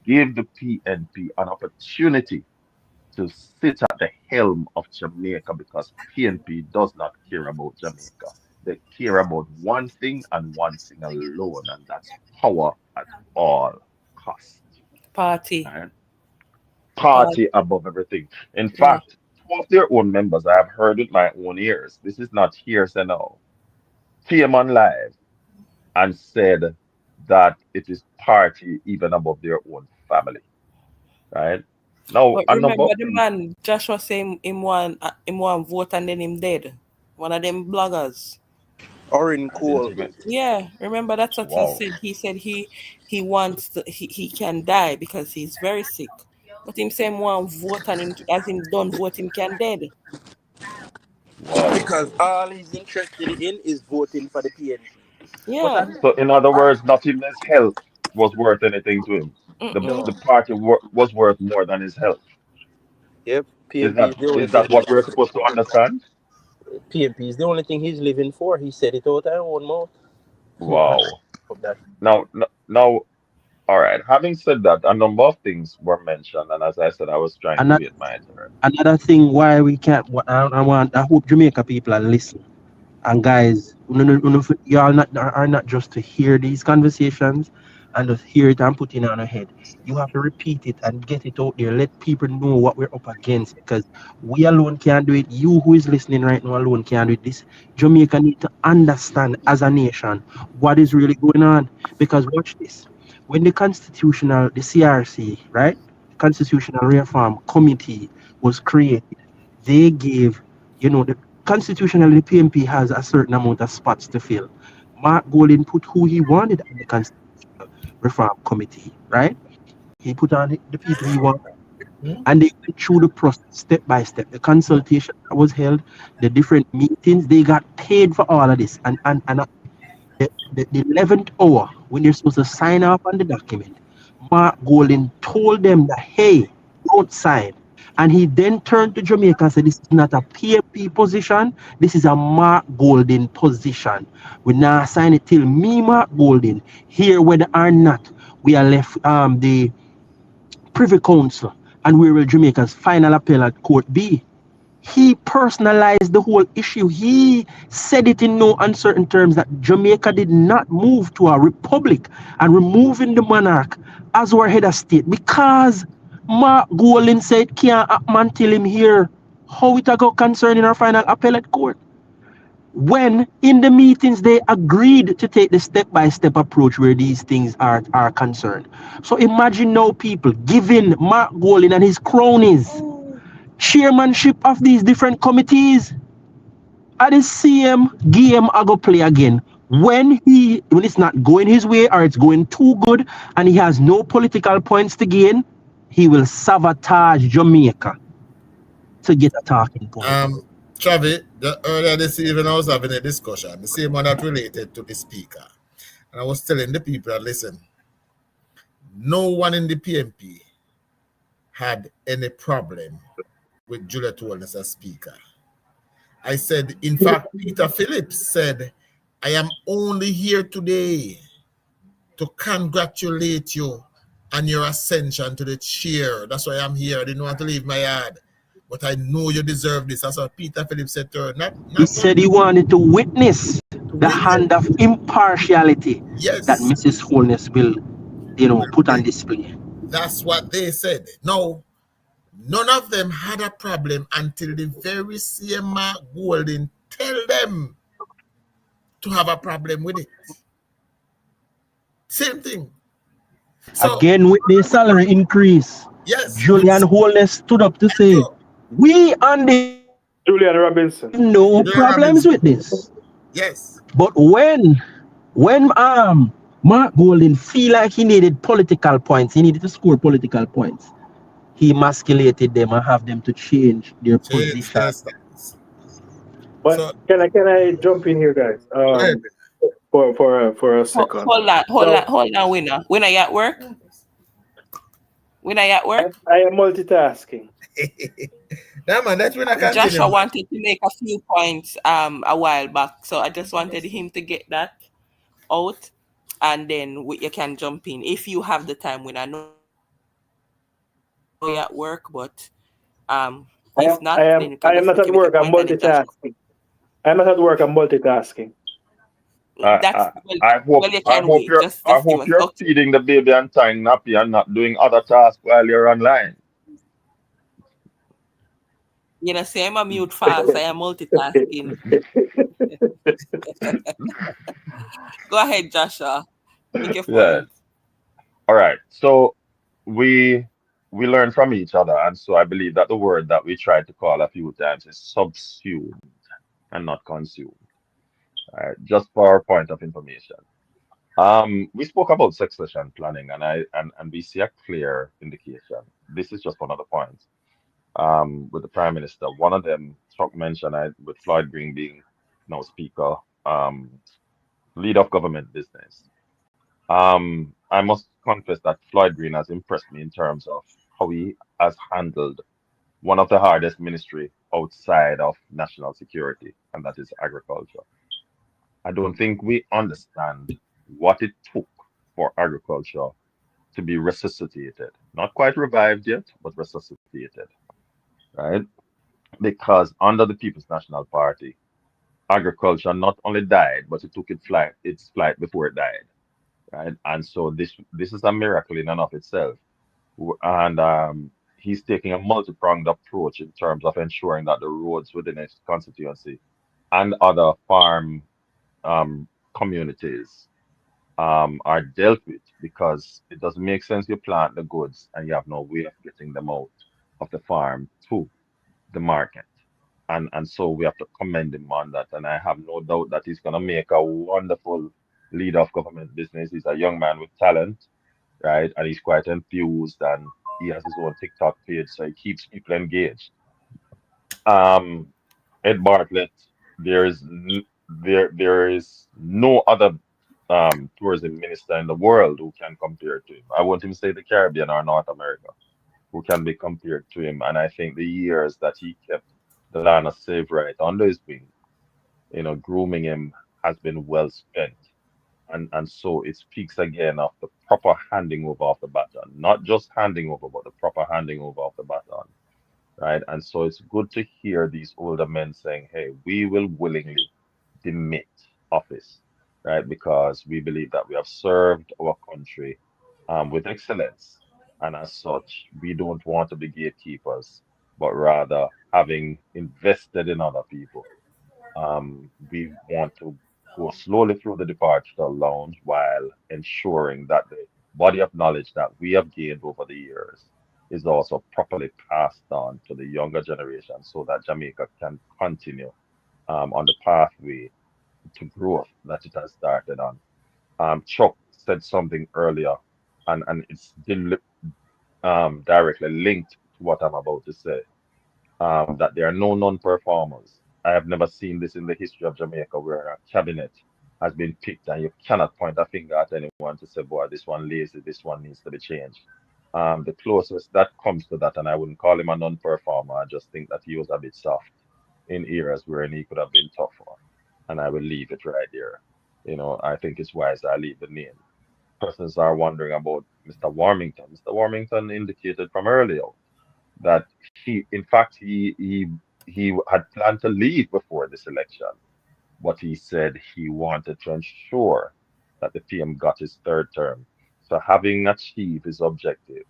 give the PNP an opportunity to sit at the helm of Jamaica because PNP does not care about Jamaica. they care about one thing and one thing alone, and that's power at all cost. Party. Right? Party. Party above everything. In Yeah. fact, two of their own members, I have heard with my own ears. This is not hearsay now. Came on live and said that it is party even above their own family. Right? Now, But a number remember of the things. man Joshua say him one vote and then him dead. One of them bloggers. Orin I didn't Cole. even. Yeah, remember that's what he Wow. said. He said he wants he can die because he's very sick. But him say him want vote and him as him done vote him can dead. Wow. Because all he's interested in is voting for the PNP. But Yeah. So, in other words, not even his health was worth anything to him. The Mm-mm. no. party was worth more than his health. Yep. Is PNP that is the only is thing. that what we're supposed to understand? PNP is the only thing he's living for. He said it out of his own mouth. Wow. Of that. Now, all right. Having said that, a number of things were mentioned, and as I said, I was trying to Another, wait my turn. another thing why we can't. I hope Jamaica people are listening. And guys, you all are not just to hear these conversations and just hear it and put it on our head. You have to repeat it and get it out there. Let people know what we're up against because we alone can't do it. You who is listening right now alone can't do it. This Jamaica need to understand as a nation what is really going on. Because watch this. When the CRC, right? Constitutional Reform Committee was created, they gave, the constitutionally, the PMP has a certain amount of spots to fill. Mark Golding put who he wanted on the Constitutional Reform Committee, right? He put on the people he wanted, Hmm? and they went through the process step by step. The consultation that was held, the different meetings, they got paid for all of this. And at the 11th hour, when they're supposed to sign off on the document, Mark Golding told them that, hey, don't sign. And he then turned to Jamaica and said, this is not a PFP position. This is a Mark Golding position. We now sign it till me, Mark Golding, here whether or not we are left the Privy Council and where will Jamaica's final appellate court be. He personalized the whole issue. He said it in no uncertain terms that Jamaica did not move to a republic and removing the monarch as our head of state because Mark Golding said can't happen until him here. How it go concerning our final appellate court? When in the meetings they agreed to take the step-by-step approach where these things are concerned. So imagine now people giving Mark Golding and his cronies chairmanship of these different committees at the same game I go play again when it's not going his way or it's going too good and he has no political points to gain, he will sabotage Jamaica to get a talking point. Travi, earlier this evening I was having a discussion, the same one that related to the speaker. And I was telling the people that listen, no one in the PMP had any problem with Juliet Holness as speaker. I said, in fact, Peter Phillips said, I am only here today to congratulate you on your ascension to the chair. That's why I'm here. I didn't want to leave my yard. But I know you deserve this. That's what Peter Phillips said to her. He Not said he wanted to witness to the witness. hand of impartiality that Yes, Mrs. Holness will, put on display. that's what they said. No, none of them had a problem until the very same Mark Golding tell them to have a problem with it. Same thing. So, Again, with the salary increase, yes, Julian Holness stood up to say, we on the PMP Julian have Robinson. no Julian problems Robinson. with this. Yes. But when Mark Golding feel like he needed political points, he needed to score political points, he emasculated them and have them to change their Change position. their stance. But So, can I jump in here, guys? go ahead. For a second. So Hold on, winner. Winner, you at work? Winner, you at work? I am multitasking. Nah, man, that's when I continue, Joshua man. wanted to make a few points a while back, so I just wanted him to get that out, and then you can jump in if you have the time. When I know you're at work, but if not, then you can I definitely am make your I am point, not and at then work. Joshua. I'm multitasking. I'm not at work. I'm multitasking. I, That's I, I hope well, you can wait. I Just give hope us. you're Okay. feeding the baby and tying nappy and not doing other tasks while you're online. You know, say I'm a mute fast. I am multitasking. Go ahead, Joshua. Make your Yeah. point. All right. So we we learn from each other, and so I believe that the word that we tried to call a few times is subsume and not consume. All right. Just for our point of information. We spoke about succession planning, and we see a clear indication. This is just one of the points. With the Prime Minister, one of them Chuck mentioned with Floyd Green being now Speaker, um, lead of government business. I must confess that Floyd Green has impressed me in terms of how he has handled one of the hardest ministry outside of national security, and that is agriculture. I don't think we understand what it took for agriculture to be resuscitated. Not quite revived yet, but resuscitated, right? Because under the People's National Party, agriculture not only died, but it took its flight before it died, right? And so this is a miracle in and of itself. And he's taking a multi-pronged approach in terms of ensuring that the roads within his constituency and other farm um, communities are dealt with, because it doesn't make sense you plant the goods and you have no way of getting them out of the farm to the market. And so we have to commend him on that. And I have no doubt that he's gonna make a wonderful leader of government business. He's a young man with talent, right? And he's quite enthused, and he has his own TikTok page, so he keeps people engaged. Um, Ed Bartlett, there is no other tourism minister in the world who can compare to him. I won't even say the Caribbean or North America who can be compared to him. And I think the years that he kept the land of Save Right under his wing, grooming him, has been well spent. And so it speaks again of the proper handing over of the baton, not just handing over, but the proper handing over of the baton, right? And so it's good to hear these older men saying, hey, we will willingly demit office, right? Because we believe that we have served our country with excellence. And as such, we don't want to be gatekeepers, but rather, having invested in other people, we want to go slowly through the departure lounge while ensuring that the body of knowledge that we have gained over the years is also properly passed on to the younger generation, so that Jamaica can continue on the pathway to growth that it has started on. Chuck said something earlier, and it's directly linked to what I'm about to say, that there are no non-performers. I have never seen this in the history of Jamaica, where a cabinet has been picked and you cannot point a finger at anyone to say, boy, this one lazy, this one needs to be changed. The closest that comes to that, and I wouldn't call him a non-performer, I just think that he was a bit soft in areas where he could have been tougher. And I will leave it right there. I think it's wise I leave the name. Persons are wondering about Mr. Warmington. Mr. Warmington indicated from earlier that in fact, he had planned to leave before this election, but he said he wanted to ensure that the PM got his third term. So, having achieved his objective,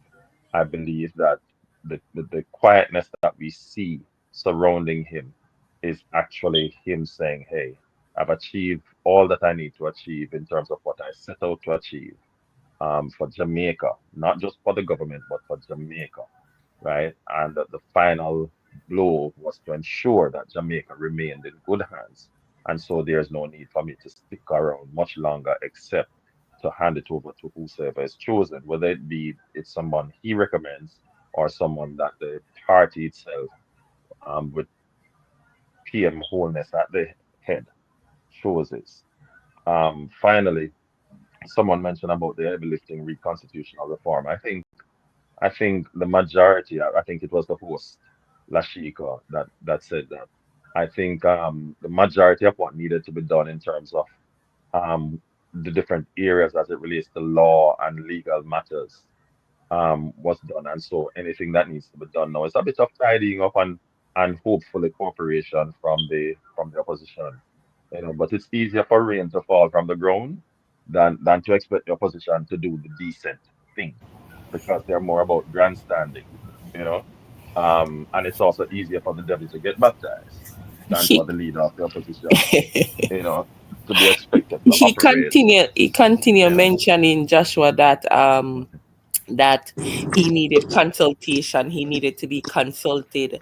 I believe that the quietness that we see surrounding him is actually him saying, hey, I've achieved all that I need to achieve in terms of what I set out to achieve, for Jamaica, not just for the government, but for Jamaica, right? And that the final blow was to ensure that Jamaica remained in good hands. And so there's no need for me to stick around much longer, except to hand it over to whosoever is chosen, whether it's someone he recommends or someone that the party itself, with PM Wholeness at the head, chooses. Finally, someone mentioned about the heavy lifting reconstitutional reform. I think the majority, I think it was the host, Lashika, that said that. I think the majority of what needed to be done in terms of the different areas as it relates to law and legal matters was done. And so anything that needs to be done now is a bit of tidying up and hopefully cooperation from the opposition, But it's easier for rain to fall from the ground than to expect the opposition to do the decent thing because they're more about grandstanding, you know. And it's also easier for the devil to get baptized than for He the leader of the opposition, you know, to be expected to he operate, continue you know. mentioning Joshua that he needed consultation, he needed to be consulted.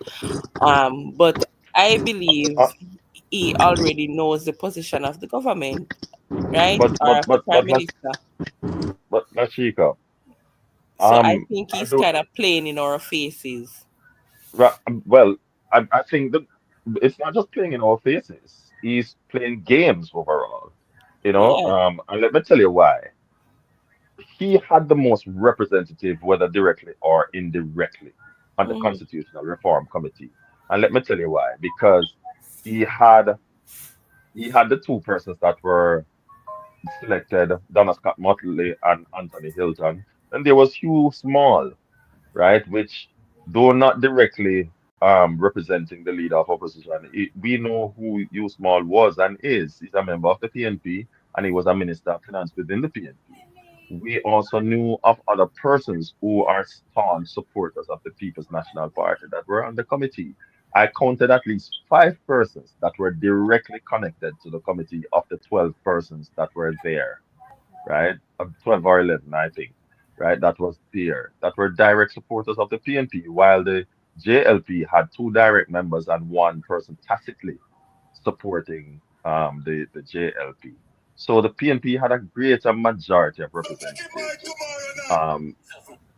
But I Uh, believe he already knows the position of the government, right? but Or but of the but but prime but minister. but Nashika, So I um, think I he's do kind of playing in our faces. well. I think that it's not just playing in our faces. He's playing games overall, Yeah. And let me tell you why. He had the most representative, whether directly or indirectly, on the Hmm. Constitutional Reform Committee. And let me tell you why. Because he had he had the two persons that were selected, Donna Scott Motley and Anthony Hilton. And there was Hugh Small, right? Which, though not directly representing the leader of opposition, we know who Hugh Small was and is. He's a member of the PNP and he was a minister of finance within the PNP. We also knew of other persons who are staunch supporters of the People's National Party that were on the committee. I counted at least five persons that were directly connected to the committee of the 12 persons that were there, right? 12 or 11, I think, right? That was there, that were direct supporters of the PNP, while the JLP had two direct members and one person tacitly supporting the JLP. So the PNP had a greater majority of representatives um,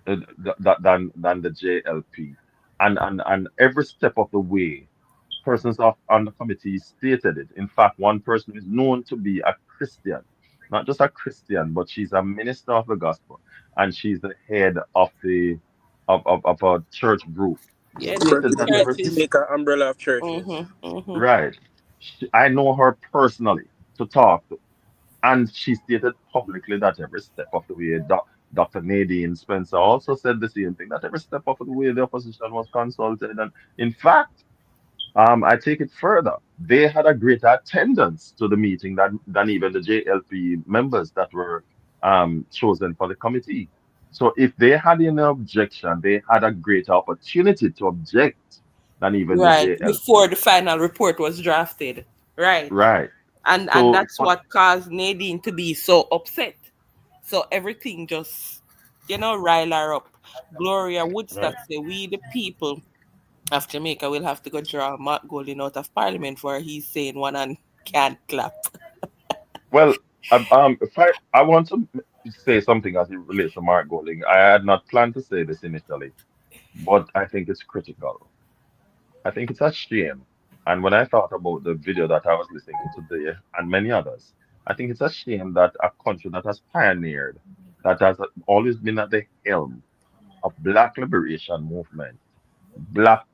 than the JLP. And every step of the way, persons on the committee stated it. In fact, one person is known to be a Christian, not just a Christian, but she's a minister of the gospel, and she's the head of of a church group. Yeah, Stated Brethren that in everything Jamaica umbrella of churches. mm-hmm, mm-hmm. right. I know her personally to talk to, and she stated publicly that every step of the way, Dr. Nadine Spencer also said the same thing, that every step of the way the opposition was consulted. And in fact, I take it further. They had a greater attendance to the meeting than even the JLP members that were chosen for the committee. So if they had any objection, they had a greater opportunity to object than even the Right. Before JLP. the final report was drafted. Right. Right. And So, that's what caused Nadine to be so upset. So everything just, rile her up. Gloria right. Woodstock say we the people of Jamaica will have to go draw Mark Golding out of Parliament for he's saying one and can't clap. Well, if I want to say something as it relates to Mark Golding, I had not planned to say this initially, but I think it's critical. I think it's a shame. And when I thought about the video that I was listening to today and many others, I think it's a shame that a country that has pioneered, that has always been at the helm of Black liberation movement, Black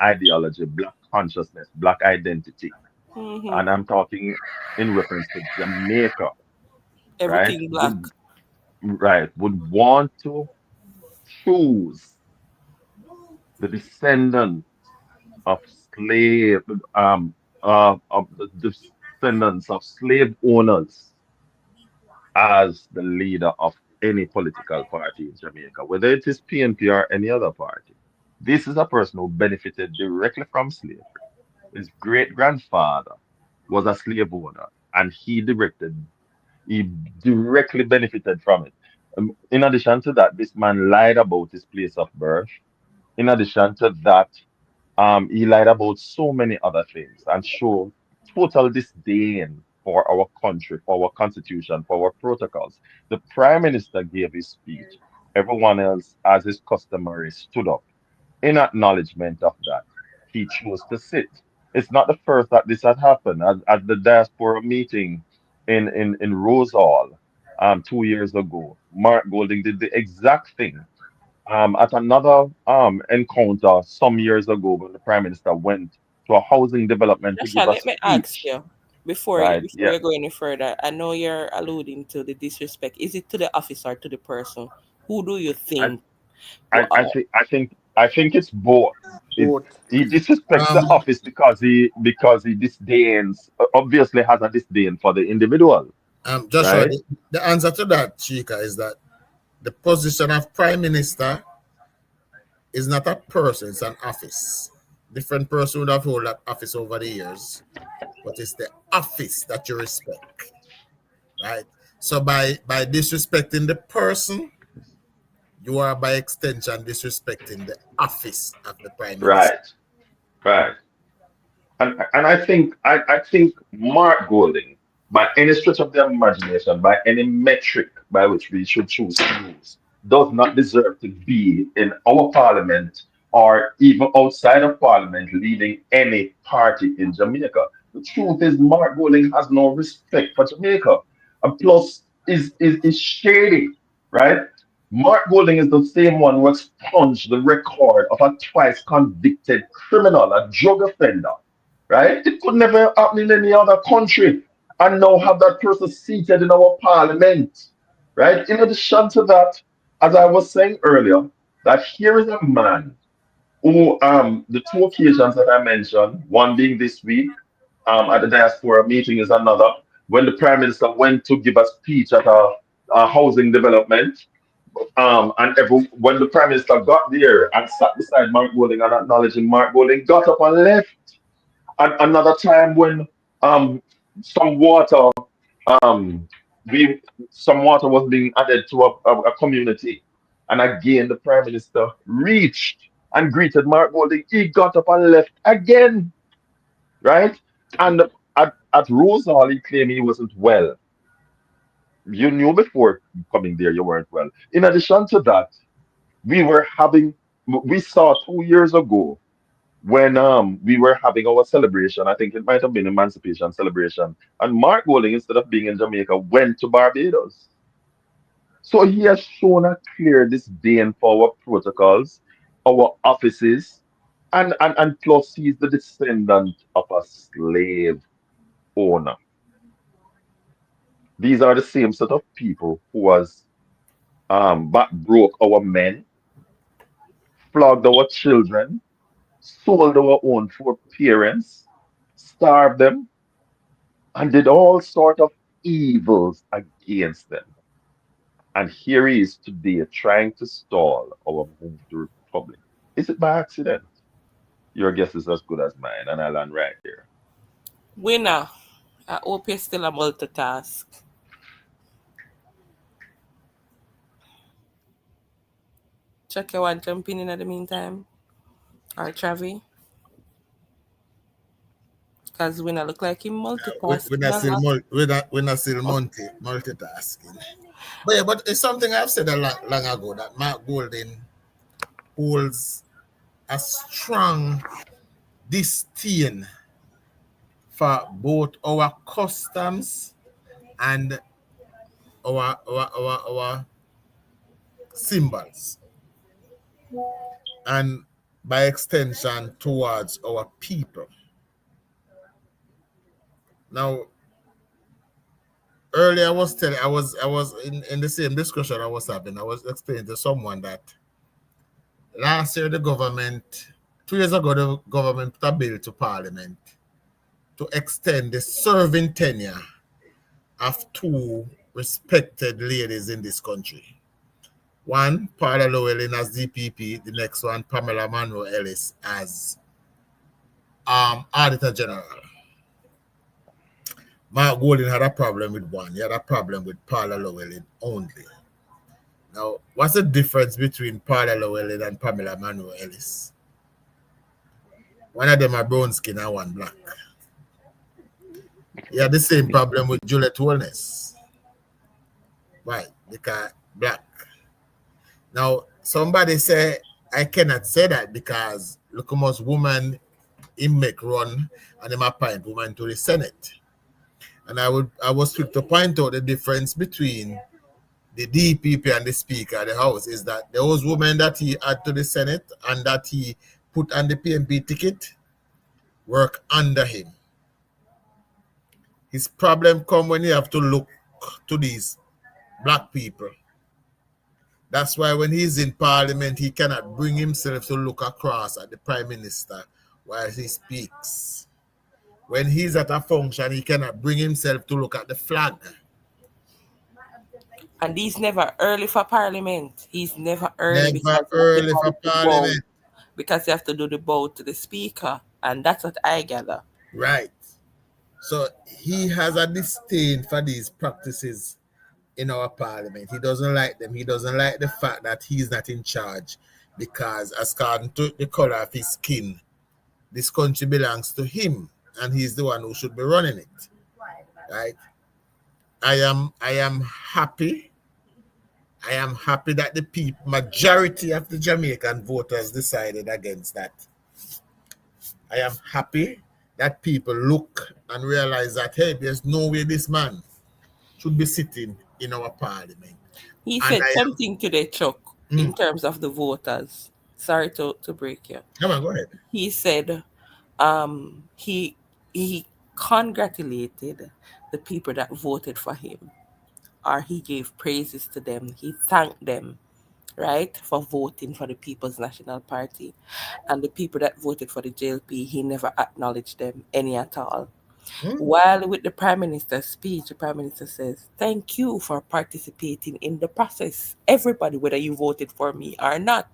ideology, Black consciousness, Black identity, Hmm. and I'm talking in reference to Jamaica, right? Everything black. Would want to choose the descendants of slave of the descendants of slave owners as the leader of any political party in Jamaica, whether it is PNP or any other party. This is a person who benefited directly from slavery. His great grandfather was a slave owner, and he directly benefited from it. In addition to that, this man lied about his place of birth. In addition to that, he lied about so many other things and showed total disdain for our country, for our constitution, for our protocols. The prime minister gave his speech. Everyone else, as is customary, stood up. In acknowledgement of that, he chose to sit. It's not the first that this had happened. At the diaspora meeting in Rose Hall 2 years ago, Mark Golding did the exact thing at another encounter some years ago when the Prime Minister went to a housing development to Joshua, give a let me ask speech, you before right? before Yeah, you go any further. I know you're alluding to the disrespect. Is it to the officer, to the person? Who do you I think? I think I think it's both. It, Both. he disrespects the Um, office because he disdains, obviously has a disdain for the individual, Joshua, right? the answer to that, Chika, is that the position of prime minister is not a person; it's an office. Different person would have held that office over the years, but it's the office that you respect, right? So by disrespecting the person, you are by extension disrespecting the office of the prime minister. Right, right. And I think Mark Golding, by any stretch of the imagination, by any metric by which we should choose to use, does not deserve to be in our parliament or even outside of parliament leading any party in Jamaica. The truth is Mark Golding has no respect for Jamaica. And plus is shady, right? Mark Golding is the same one who expunged the record of a twice convicted criminal, a drug offender, right? It could never happen in any other country. And now have that person seated in our parliament, right? In addition to that, as I was saying earlier, that here is a man who, the two occasions that I mentioned, one being this week, at the diaspora meeting is another, when the prime minister went to give a speech at a housing development, and when the prime minister got there and sat beside Mark Golding and acknowledging Mark Golding, got up and left. And another time when um some water um we some water was being added to a community, and again the prime minister reached and greeted Mark Golding. He got up and left again, right? And at Rose Hall, he claimed he wasn't well. You knew before coming there you weren't well. In addition to that, we were having we saw 2 years ago when we were having our celebration. I think it might have been Emancipation celebration, and Mark Golding, instead of being in Jamaica, went to Barbados. So he has shown a clear disdain for our protocols, our offices, and plus he's the descendant of a slave owner. These are the same set of people who has back broke our men, flogged our children, sold our own four parents, starved them, and did all sort of evils against them. And here he is today trying to stall our move to republic. Is it by accident? Your guess is as good as mine, and I'll land right here. Winner. I hope you're still a multitask. Check your one jump in the meantime. Or Travi. Because Winner look like he We're multitasking not a still lot. we're not still multitasking. But yeah, but it's something I've said long ago that Mark Golding holds a strong disdain for both our customs and our symbols, and by extension towards our people. Now, earlier I was telling I was in the same discussion I was having. I was explaining to someone that last year the government, 2 years ago, the government put a bill to Parliament to extend the serving tenure of two respected ladies in this country. One, Paula Llewellyn as DPP, the next one, Pamela Monroe Ellis as Auditor General. Mark Golding had a problem with one. He had a problem with Paula Llewellyn only. Now, what's the difference between Paula Llewellyn and Pamela Monroe Ellis? One of them are brown skin and one black. He had the same problem with Juliet Wellness. Why? Because black. Now, somebody say, I cannot say that because look how much woman in make run and them appoint woman to the Senate. And I was quick to point out the difference between the DPP and the Speaker of the House is that those women that he add to the Senate and that he put on the PMP ticket work under him. His problem come when you have to look to these black people That's why when he's in parliament, he cannot bring himself to look across at the prime minister while he speaks. When he's at a function, he cannot bring himself to look at the flag. And he's never early for parliament. He's never early Never because you have to early for do the bow. parliament. Because you have to do the bow to the speaker. And that's what I gather. Right. So he has a disdain for these practices in our parliament. He doesn't like them. He doesn't like the fact that he's not in charge because, as according to the color of his skin, this country belongs to him and he's the one who should be running it. Right? I am happy. I am happy that the majority of the Jamaican voters decided against that. I am happy that people look and realize that, hey, there's no way this man should be sitting in our parliament. He And said something today, Chuck, in terms of the voters. Sorry to break you. Come on, go ahead. He said he congratulated the people that voted for him, or he gave praises to them. He thanked them, right, for voting for the People's National Party. And the people that voted for the JLP, he never acknowledged them any at all. While with the Prime Minister's speech, the Prime Minister says, "Thank you for participating in the process. Everybody, whether you voted for me or not."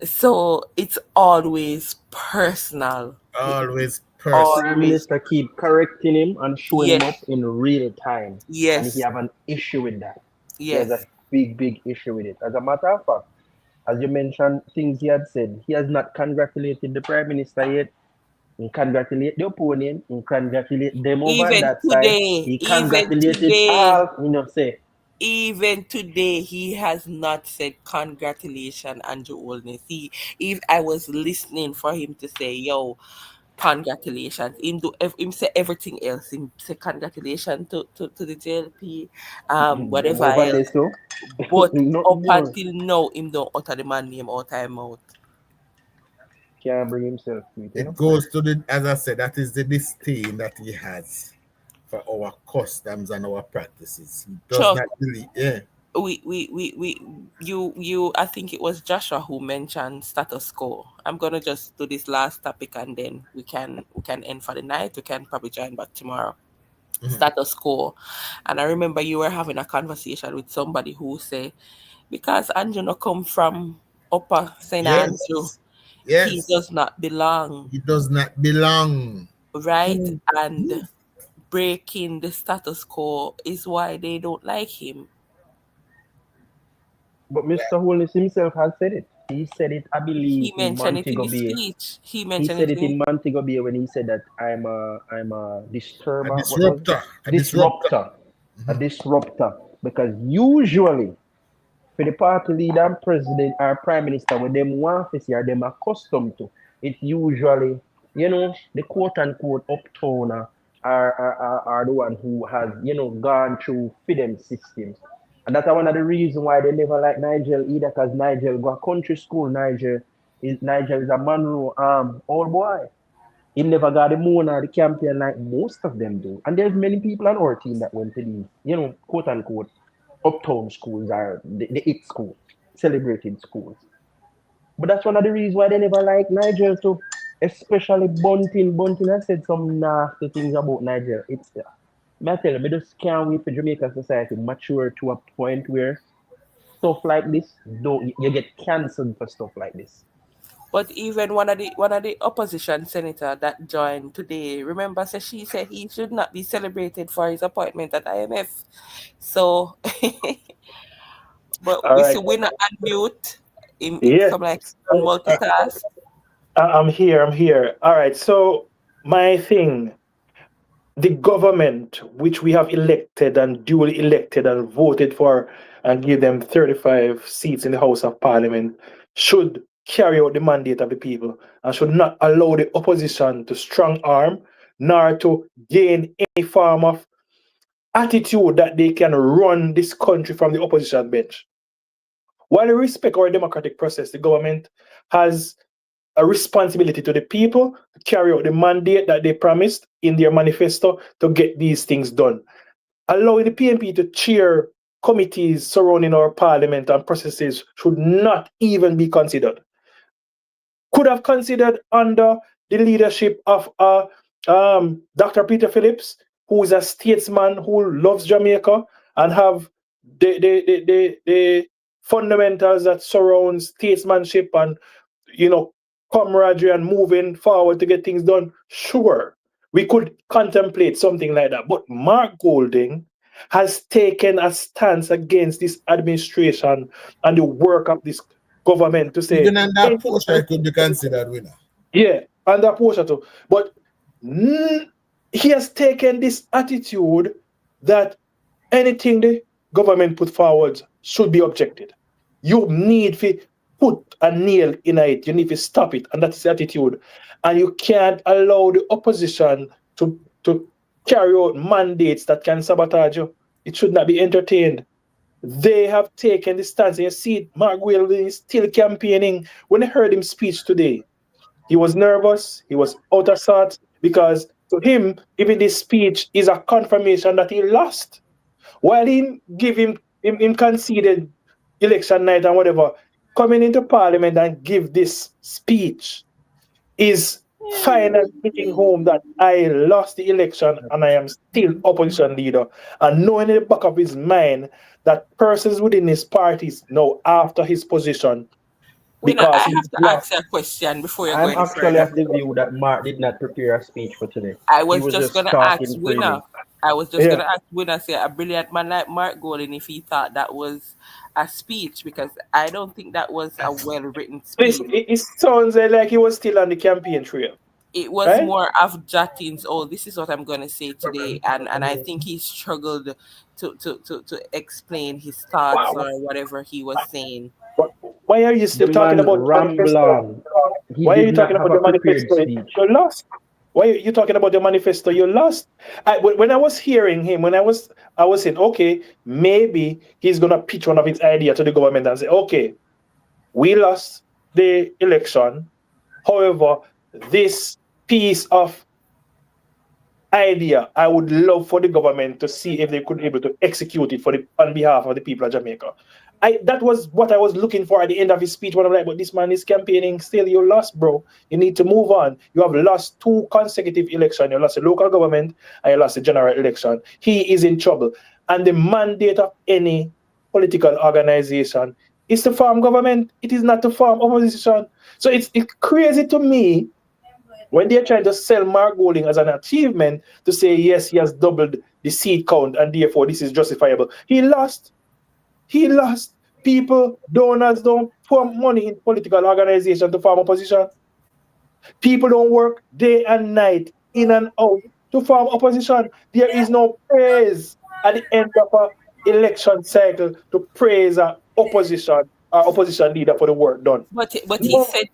So it's always personal. Always All- personal. Prime Minister keep correcting him and showing him up Yes, in real time. And yes, he have an issue with that. He has a yes. big issue with it. As a matter of fact, as you mentioned, things he had said, he has not congratulated the Prime Minister yet. He congratulate the opponent. He congratulate them over Even that side. today, He even congratulated today, all, say. even today, he has not said congratulations, Andrew Olness. If I was listening for him to say, "Yo, congratulations," him say everything else. Him say congratulations to the JLP, Them whatever over there, else. so. But Nothing up more. until now, him don't utter the man name out time out. Can't bring himself to it, It goes to the, as I said, that is the disdain that he has for our customs and our practices. He does Chuck, not believe. Yeah. you I think it was Joshua who mentioned status quo. I'm gonna just do this last topic and then we can end for the night. We can probably join back tomorrow. Status quo. And I remember you were having a conversation with somebody who say, because Andrew no come from upper St. Andrew, Yes. he Yes. does not belong, He does not belong. right? And breaking the status quo is why they don't like him. But Mr. Holness himself has said it. He said it, I believe, He in mentioned it in Montego his Bay. speech. He He mentioned said it it in Montego Bay when he said that I'm a A disturber. What was it? disruptor. A disruptor. A disruptor. Because usually for the party leader and president or prime minister, when them want to see or them accustomed to, it's usually, the quote unquote uptowner are the one who has, gone through freedom systems. And that's one of the reasons why they never like Nigel either, because Nigel go country school. Nigel is a Monroe old boy. He never got the moon or the campaign like most of them do. And there's many people on our team that went to these, quote unquote, uptown schools or the it school, celebrated schools. But that's one of the reasons why they never like Nigel too. Especially Bunting. Bunting has said some nasty things about Nigel. It's I tell you, I just can't wait for Jamaican society mature to a point where stuff like this, don't you get cancelled for stuff like this. But even one of the opposition senator that joined today, remember, she said he should not be celebrated for his appointment at IMF. So, but All we right. see we're not unmute. Him Yeah. come like on multitask. I'm here. I'm here. All right. So my thing, the government which we have elected and duly elected and voted for and give them 35 seats in the House of Parliament should carry out the mandate of the people and should not allow the opposition to strong arm nor to gain any form of attitude that they can run this country from the opposition bench. While we respect our democratic process, the government has a responsibility to the people to carry out the mandate that they promised in their manifesto to get these things done. Allowing the PNP to cheer committees surrounding our parliament and processes should not even be considered. Could have considered under the leadership of Dr. Peter Phillips, who is a statesman who loves Jamaica and have the fundamentals that surround statesmanship and camaraderie and moving forward to get things done. Sure, we could contemplate something like that. But Mark Golding has taken a stance against this administration and the work of this government to say Even on that portion, it could be considered winner. yeah, and that portion too. But he has taken this attitude that anything the government put forward should be objected. You need to put a nail in it. You need to stop it, and that's the attitude. And you can't allow the opposition to carry out mandates that can sabotage you. It should not be entertained. They have taken the stance. You see, Mark Golding is still campaigning. When I heard him speech today, he was nervous. He was out of sorts because to him, even this speech is a confirmation that he lost. While he conceded election night and whatever, coming into parliament and give this speech is finally hitting home that I lost the election and I am still opposition leader. And knowing in the back of his mind that persons within his parties know after his position. Because I have to ask you a question before you go any further. I'm actually of the view that Mark did not prepare a speech for today. I was just going to ask Winner. Going to ask Winner, say a brilliant man like Mark Golding, if he thought that was a speech, because I don't think that was a well-written speech. It sounds like he was still on the campaign trail. It was more of jottings. Oh, this is what I'm going to say today, and I think he struggled to explain his thoughts or whatever he was saying. Why are you still talking about the manifesto? Why are you talking about the manifesto? You lost. Why are you talking about the manifesto? You lost. When I was hearing him, I was saying, okay, maybe he's gonna pitch one of his ideas to the government and say, okay, we lost the election. However, this piece of idea, I would love for the government to see if they could be able to execute it on behalf of the people of Jamaica. That was what I was looking for at the end of his speech when I'm like, but this man is campaigning still. You lost, bro. You need to move on. You have lost 2 consecutive elections. You lost the local government and you lost the general election. He is in trouble. And the mandate of any political organization is to form government. It is not to form opposition. So it's crazy to me when they're trying to sell Mark Golding as an achievement to say, yes, he has doubled the seat count and therefore this is justifiable. He lost. People, donors don't pour money in political organizations to form opposition. People don't work day and night, in and out, to form opposition. There is no praise at the end of an election cycle to praise an opposition leader for the work done. But he said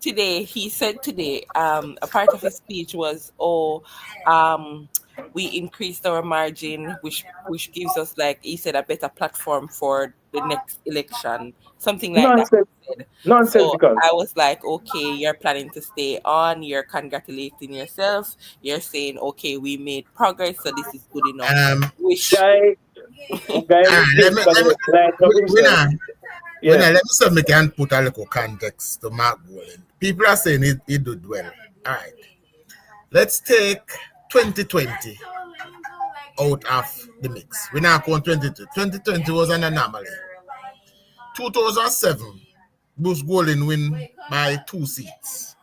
today, a part of his speech was, we increased our margin, which gives us, like he said, a better platform for the next election, something like that. Nonsensical. So I was like, okay, you're planning to stay on, you're congratulating yourself, you're saying, okay, we made progress, so this is good enough. Let me see if we can put a little context to Mark Golding. People are saying he did well. All right. Let's take 2020 out of the mix. We're now going 2020. 2020 was an anomaly. 2007, Bruce Golding win by 2 seats.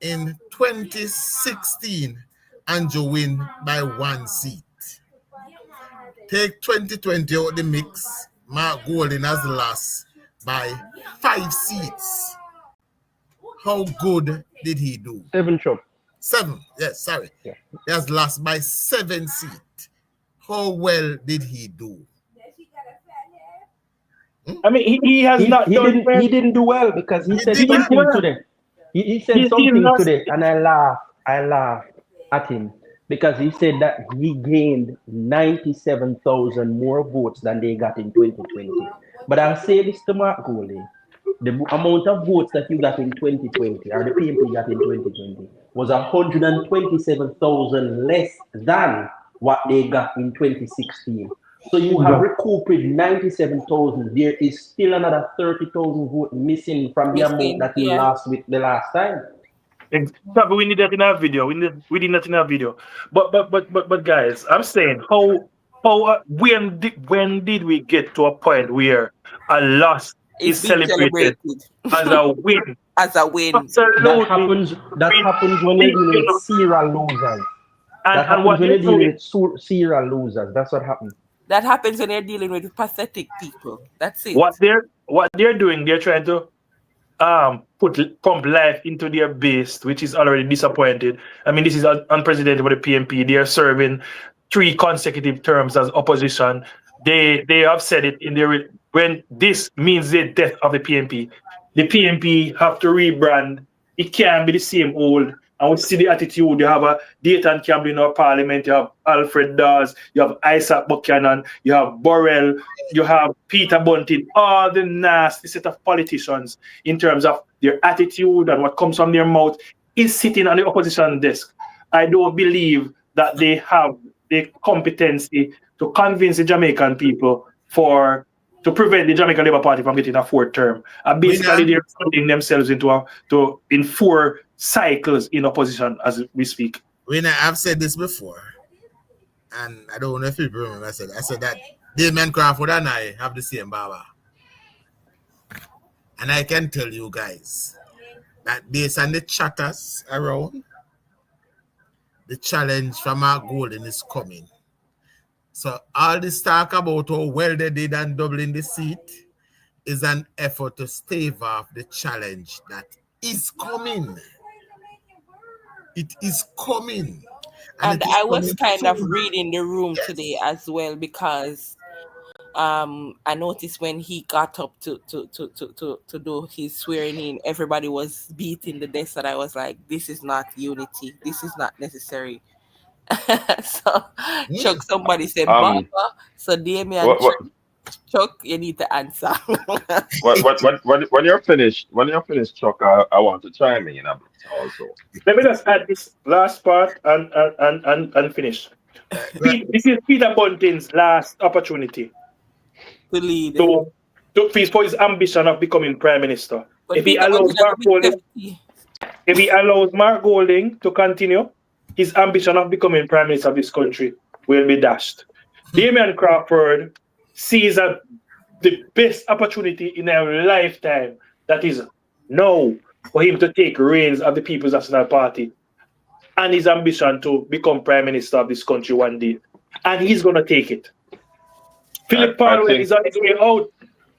In 2016, Andrew win by 1 seat. Take 2020 out the mix, Mark Golding has lost by 5 seats. How good did he do? 7, yes, sorry. Yeah. He has lost by 7 seats. How well did he do? I mean, he didn't do well because he said something today. He said something today, and I laughed at him because he said that he gained 97,000 more votes than they got in 2020. But I'll say this to Mark Golding. The amount of votes that you got in 2020, or the PMP got in 2020, was 127,000 less than what they got in 2016. So you have recouped 97,000. There is still another 30,000 vote missing from the amount Missing, that you yeah. lost with the last time. Exactly, we need that in our video. We need that in our video. But guys, I'm saying when did we get to a point where a loss It's is being celebrated celebrated as a win? as a win. That Absolutely. happens. That We happens when you're need, dealing you with know, serial losers. That and happens what when they're you're dealing doing, with serial losers. That's what happens. That happens when you're dealing with pathetic people. That's it. what they're doing, they're trying to pump life into their base, which is already disappointed. I mean, this is unprecedented for the PMP. They are serving 3 consecutive terms as opposition. They have said it in their when this means the death of the PMP. The PMP have to rebrand. It can't be the same old. And we see the attitude. You have a Dayton Campbell in our parliament. You have Alfred Dawes. You have Isaac Buchanan. You have Burrell. You have Peter Bunting. All the nasty set of politicians in terms of their attitude and what comes from their mouth is sitting on the opposition desk. I don't believe that they have the competency to convince the Jamaican people to prevent the Jamaican Labour Party from getting a fourth term. And basically, Winner, they're putting themselves in 4 cycles in opposition as we speak. winner. I've said this before, and I don't know if people remember. I said that Damien Crawford and I have the same baba, and I can tell you guys that based on the chatters around, the challenge from our Golden is coming. So all this talk about how well they did and doubling the seat is an effort to stave off the challenge that is coming. It is coming. And it is I was coming kind of soon. reading the room today Yes. as well because I noticed when he got up to do his swearing in, everybody was beating the desk, and I was like, this is not unity. This is not necessary. So Chuck, Mm. somebody said Baba. Um, So Damien, what, what, Chuck, you need to answer. when you're finished, Chuck, I want to chime in a bit also. Let me just add this last part and finish. Right. This is Peter Bunting's last opportunity To lead. to, for his ambition of becoming prime minister. But If he Peter allows Bunting are Mark the big Golding, deputy. if he allows Mark Golding to continue, his ambition of becoming prime minister of this country will be dashed. Damien Crawford sees the best opportunity in a lifetime, that is now, for him to take reins of the People's National Party and his ambition to become prime minister of this country one day. And he's going to take it. I, Philip I Palmer think is on his way out.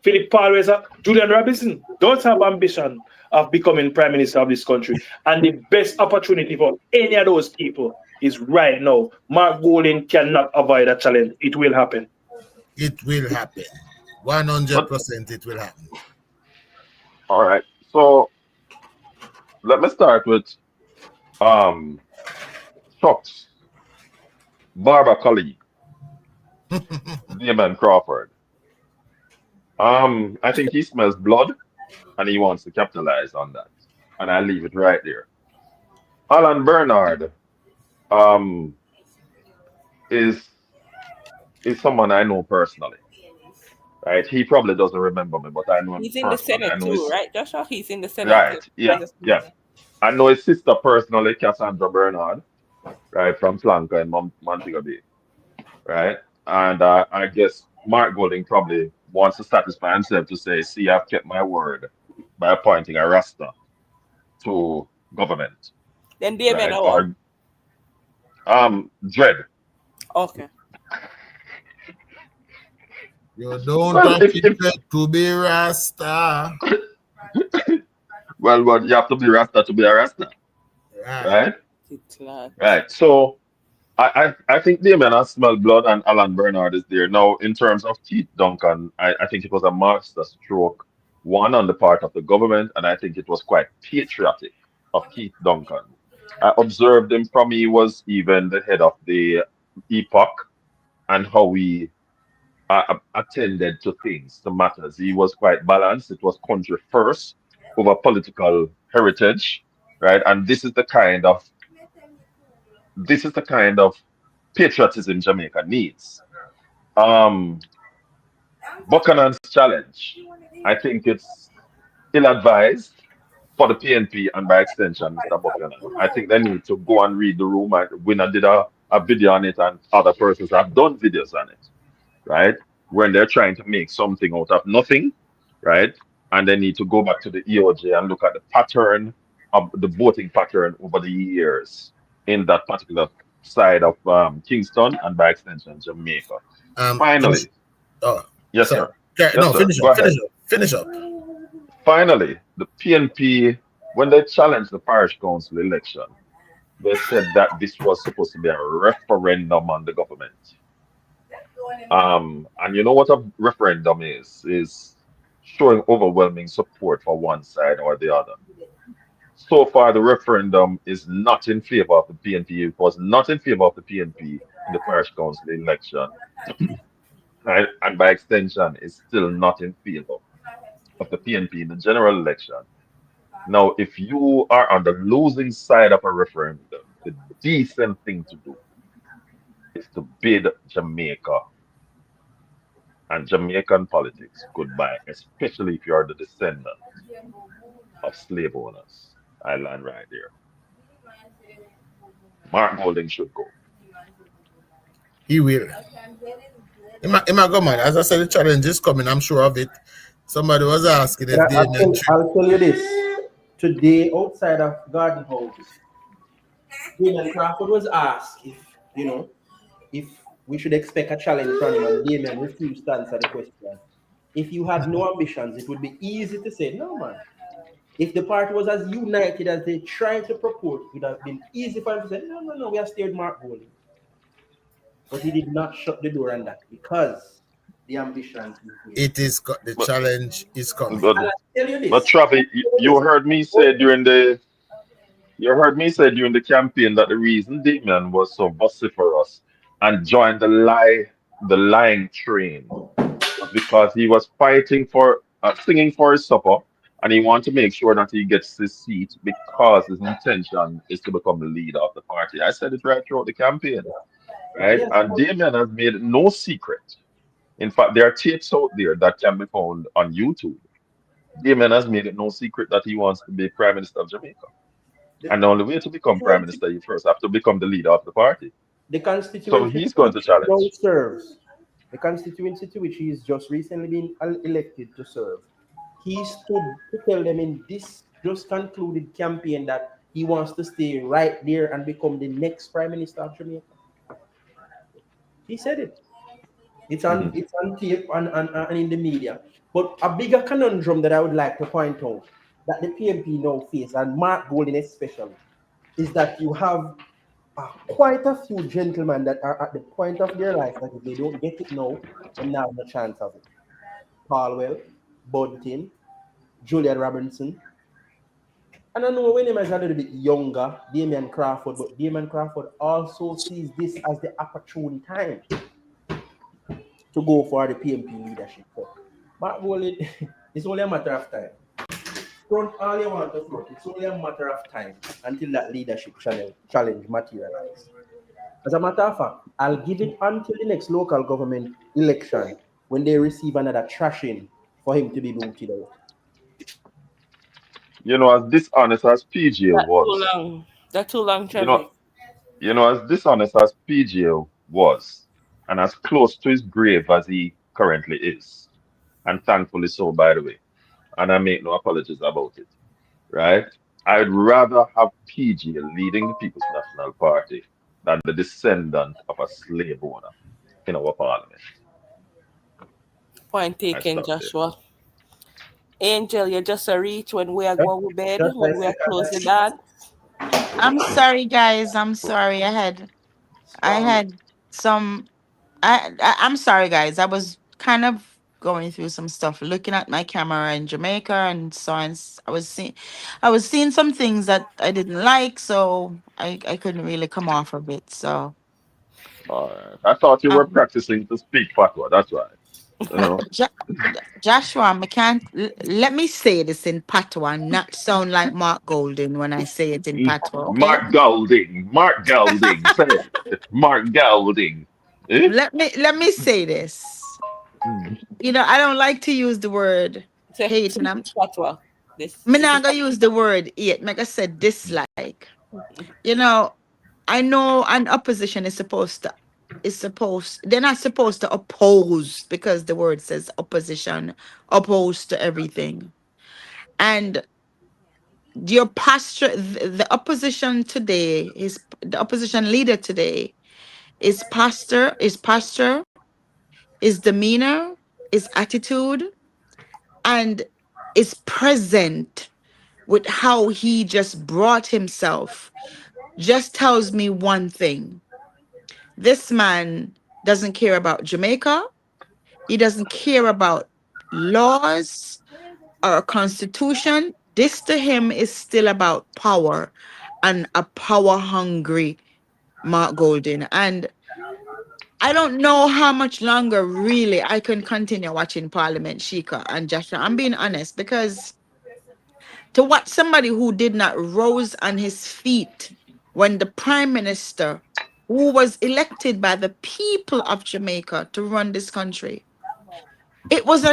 Philip Palmer Julian Robinson don't have ambition of becoming prime minister of this country. And the best opportunity for any of those people is right now. Mark Golding cannot avoid that challenge. It will happen. It will happen. but 100% it will happen. all right. So let me start with um Chuck's barber colleague, Damon Crawford. I think he smells blood and he wants to capitalize on that. And I leave it right there. Alan Bernard um is is someone I know personally. Right? He probably doesn't remember me, but I know him He's in the personally. I Senate know too, his right, Joshua? He's in the Senate too. right, yeah, yeah. I know his sister personally, Cassandra Bernard, right, from Flanker in Montego Bay, right? And I guess Mark Golding probably wants to satisfy himself to say, see, I've kept my word by appointing a Rasta to government, Then Damien, right? oh, Or Dread. okay. You don't Well, have to be Rasta. well, you have to be Rasta to be a Rasta, Right. right? It's not. Right. So I think Damien has smelled blood and Alan Bernard is there. Now, in terms of Keith Duncan, I think it was a master stroke, one on the part of the government, and I think it was quite patriotic of Keith Duncan. I observed him from he was even the head of the epoch and how he attended to things, to matters. He was quite balanced. It was country first over political heritage, right? And this is the kind of patriotism Jamaica needs. Um, Buchanan's challenge. I think it's ill-advised for the PNP and by extension, Mr. Buchanan. I think they need to go and read the room. And Winner did a video on it, and other persons have done videos on it, right? When they're trying to make something out of nothing, right? And they need to go back to the EOJ and look at the pattern of the voting pattern over the years in that particular side of Kingston and by extension Jamaica. Finish. Finally, Oh, yes, sorry. sir. Yes, No, sir. finish Go up. ahead. Finish up. Finally, the PNP, when they challenged the parish council election, they said that this was supposed to be a referendum on the government. And you know what a referendum is? Is showing overwhelming support for one side or the other. So far, the referendum is not in favor of the PNP. It was not in favor of the PNP in the parish council election, right? And by extension, it's still not in favor of the PNP in the general election. Now, if you are on the losing side of a referendum, the decent thing to do is to bid Jamaica and Jamaican politics goodbye, especially if you are the descendant of slave owners. I land right there. Mark Golding should go. He will. He might go, man. As I said, the challenge is coming. I'm sure of it. Somebody was asking if they I'll tell you this. Today, outside of Garden House, Damien Crawford was asked if we should expect a challenge from him, and Damien refused to answer the question. If you had no ambitions, it would be easy to say, no, man. If the party was as united as they tried to purport, it would have been easy for him to say, no, we have steered Mark Golding. But he did not shut the door on that because the ambition is there. the challenge is coming. But, And I tell you but this. Travi, you heard me say during the campaign that the reason Damien was so vociferous and joined the lying train was because he was fighting for singing for his supper, and he wanted to make sure that he gets his seat because his intention is to become the leader of the party. I said it right throughout the campaign, right? Yes, And Damien has made it no secret. In fact, there are tapes out there that can be found on YouTube. Damien has made it no secret that he wants to be Prime Minister of Jamaica. And the only way to become Prime Minister, you first have to become the leader of the party. the So constituency he's to going which to he now challenge. serves, the constituency to which he is just recently been elected to serve, he stood to tell them in this just concluded campaign that he wants to stay right there and become the next Prime Minister of Jamaica. He said it. Mhm. It's on tape and in the media. But a bigger conundrum that I would like to point out that the PMP now face, and Mark Golding especially, is that you have quite a few gentlemen that are at the point of their life that if they don't get it now, then now have no chance of it. Palwell, Bunting, Julian Robinson. And I know when him is a little bit younger, Damien Crawford, but Damien Crawford also sees this as the opportune time to go for the PMP leadership. So, Mark Golding, it's only a matter of time. Front all you want to front. It's only a matter of time until that leadership challenge materializes. As a matter of fact, I'll give it until the next local government election when they receive another trashing for him to be booted out. As dishonest as PJ That's too was, long. That's too long, you Trevi. know, as dishonest as PJ was, and as close to his grave as he currently is, and thankfully so, by the way, and I make no apologies about it, right? I'd rather have PJ leading the People's National Party than the descendant of a slave owner in our parliament. Point I taken, stop there. Joshua. Angel, you just a reach when we are going to bed, Just when like we are second closing that. I'm sorry, guys. I'm sorry. I had some. I'm sorry, guys. I was kind of going through some stuff, looking at my camera in Jamaica and so on. I was seeing some things that I didn't like, so I couldn't really come off of it. So All right. I thought you were um, practicing to speak patois. That's why. You know. Ja- Joshua, I can't let me say this in patois, and not sound like Mark Golden when I say it in patois. Okay. Mark Golding. Mark Golding. Say it. Mark Golding. Eh? let me say this. Mm. I don't like to use the word So hate, and this I'm is fatwa. me This is not gonna use the word hate. Like I said, dislike. You know, I know an opposition is supposed they're not supposed to oppose because the word says opposition, opposed to everything. And your posture, the opposition today is the opposition leader today is posture, is demeanor, is attitude, and is present with how he just brought himself just tells me one thing. This man doesn't care about Jamaica. He doesn't care about laws or a constitution. This to him is still about power and a power hungry Mark Golden. And I don't know how much longer really I can continue watching Parliament, Sheikah and Joshua. I'm being honest because to watch somebody who did not rose on his feet when the prime minister who was elected by the people of Jamaica to run this country, it was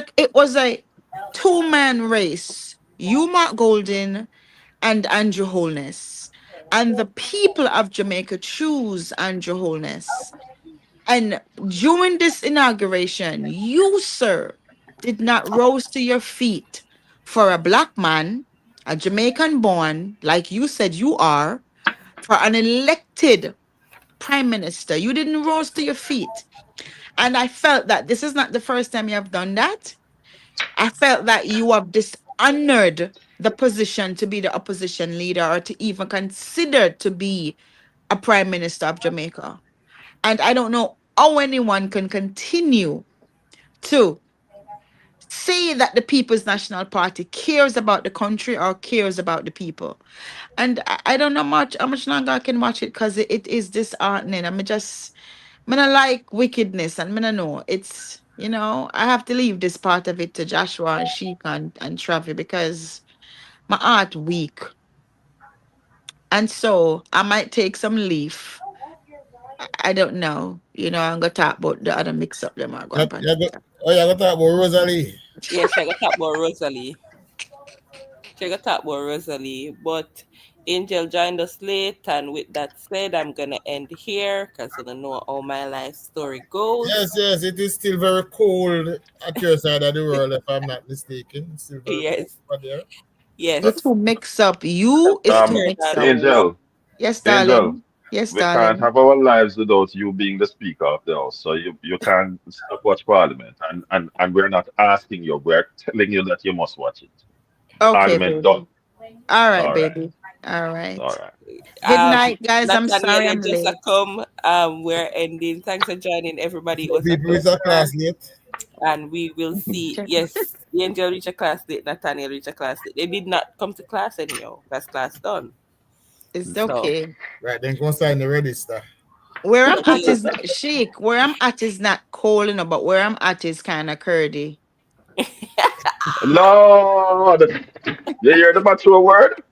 a two-man race. You, Mark Golden, and Andrew Holness. And the people of Jamaica choose Andrew Holness. And during this inauguration, you, sir, did not rose to your feet for a black man, a Jamaican born, like you said you are, for an elected prime minister. You didn't rose to your feet. And I felt that this is not the first time you have done that. I felt that you have dishonored the position to be the opposition leader or to even consider to be a prime minister of Jamaica. And I don't know how anyone can continue to say that the People's National Party cares about the country or cares about the people. And I don't know how much longer I can watch it because it is disheartening. I don't like wickedness and I don't know. I have to leave this part of it to Joshua and Sheik and Travi because my heart weak. And so I might take some leaf. I don't know. I'm gonna talk about the other mix up them are going on. Oh, yeah, I got to talk about Rosalie. yeah, she got talk about Rosalie. She got talk about Rosalie. But Angel joined us late, and with that said, I'm gonna end here because I don't know how my life story Yes, goes. yes, it is still very cold at your side of the world, if I'm not mistaken. It's still very cold Yes, over there. You're yes. too mix up. You is too Turn mix on up. warm. Angel, Yes, Angel, darling. Yes, we can't darling. have our lives without you being the Speaker of the House. So you can't stop watch Parliament. And we're not asking you, we're telling you that you must watch it. Okay, Parliament baby. done. All right, All right. baby. All All right. right. Good Um, night, guys. I'm Nathaniel, sorry you I'm just a late. come. We're ending. Thanks for joining, everybody. It So was a people is a pleasure. class late. And we will see. Check. Yes, the angel reach a class date, Nathaniel reach a class date. They did not come to class anyhow. That's class done. It's So okay. Right, then go sign the register. Where I'm at okay. is chic. Where I'm at is not cold, but where I'm at is kind of curdy. Lord, you hear the mature word?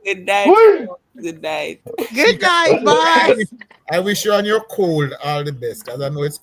Good night, Why? folks. Good night. She Good can, night. I Bye. wish, I wish you and your cold all the best because I know it's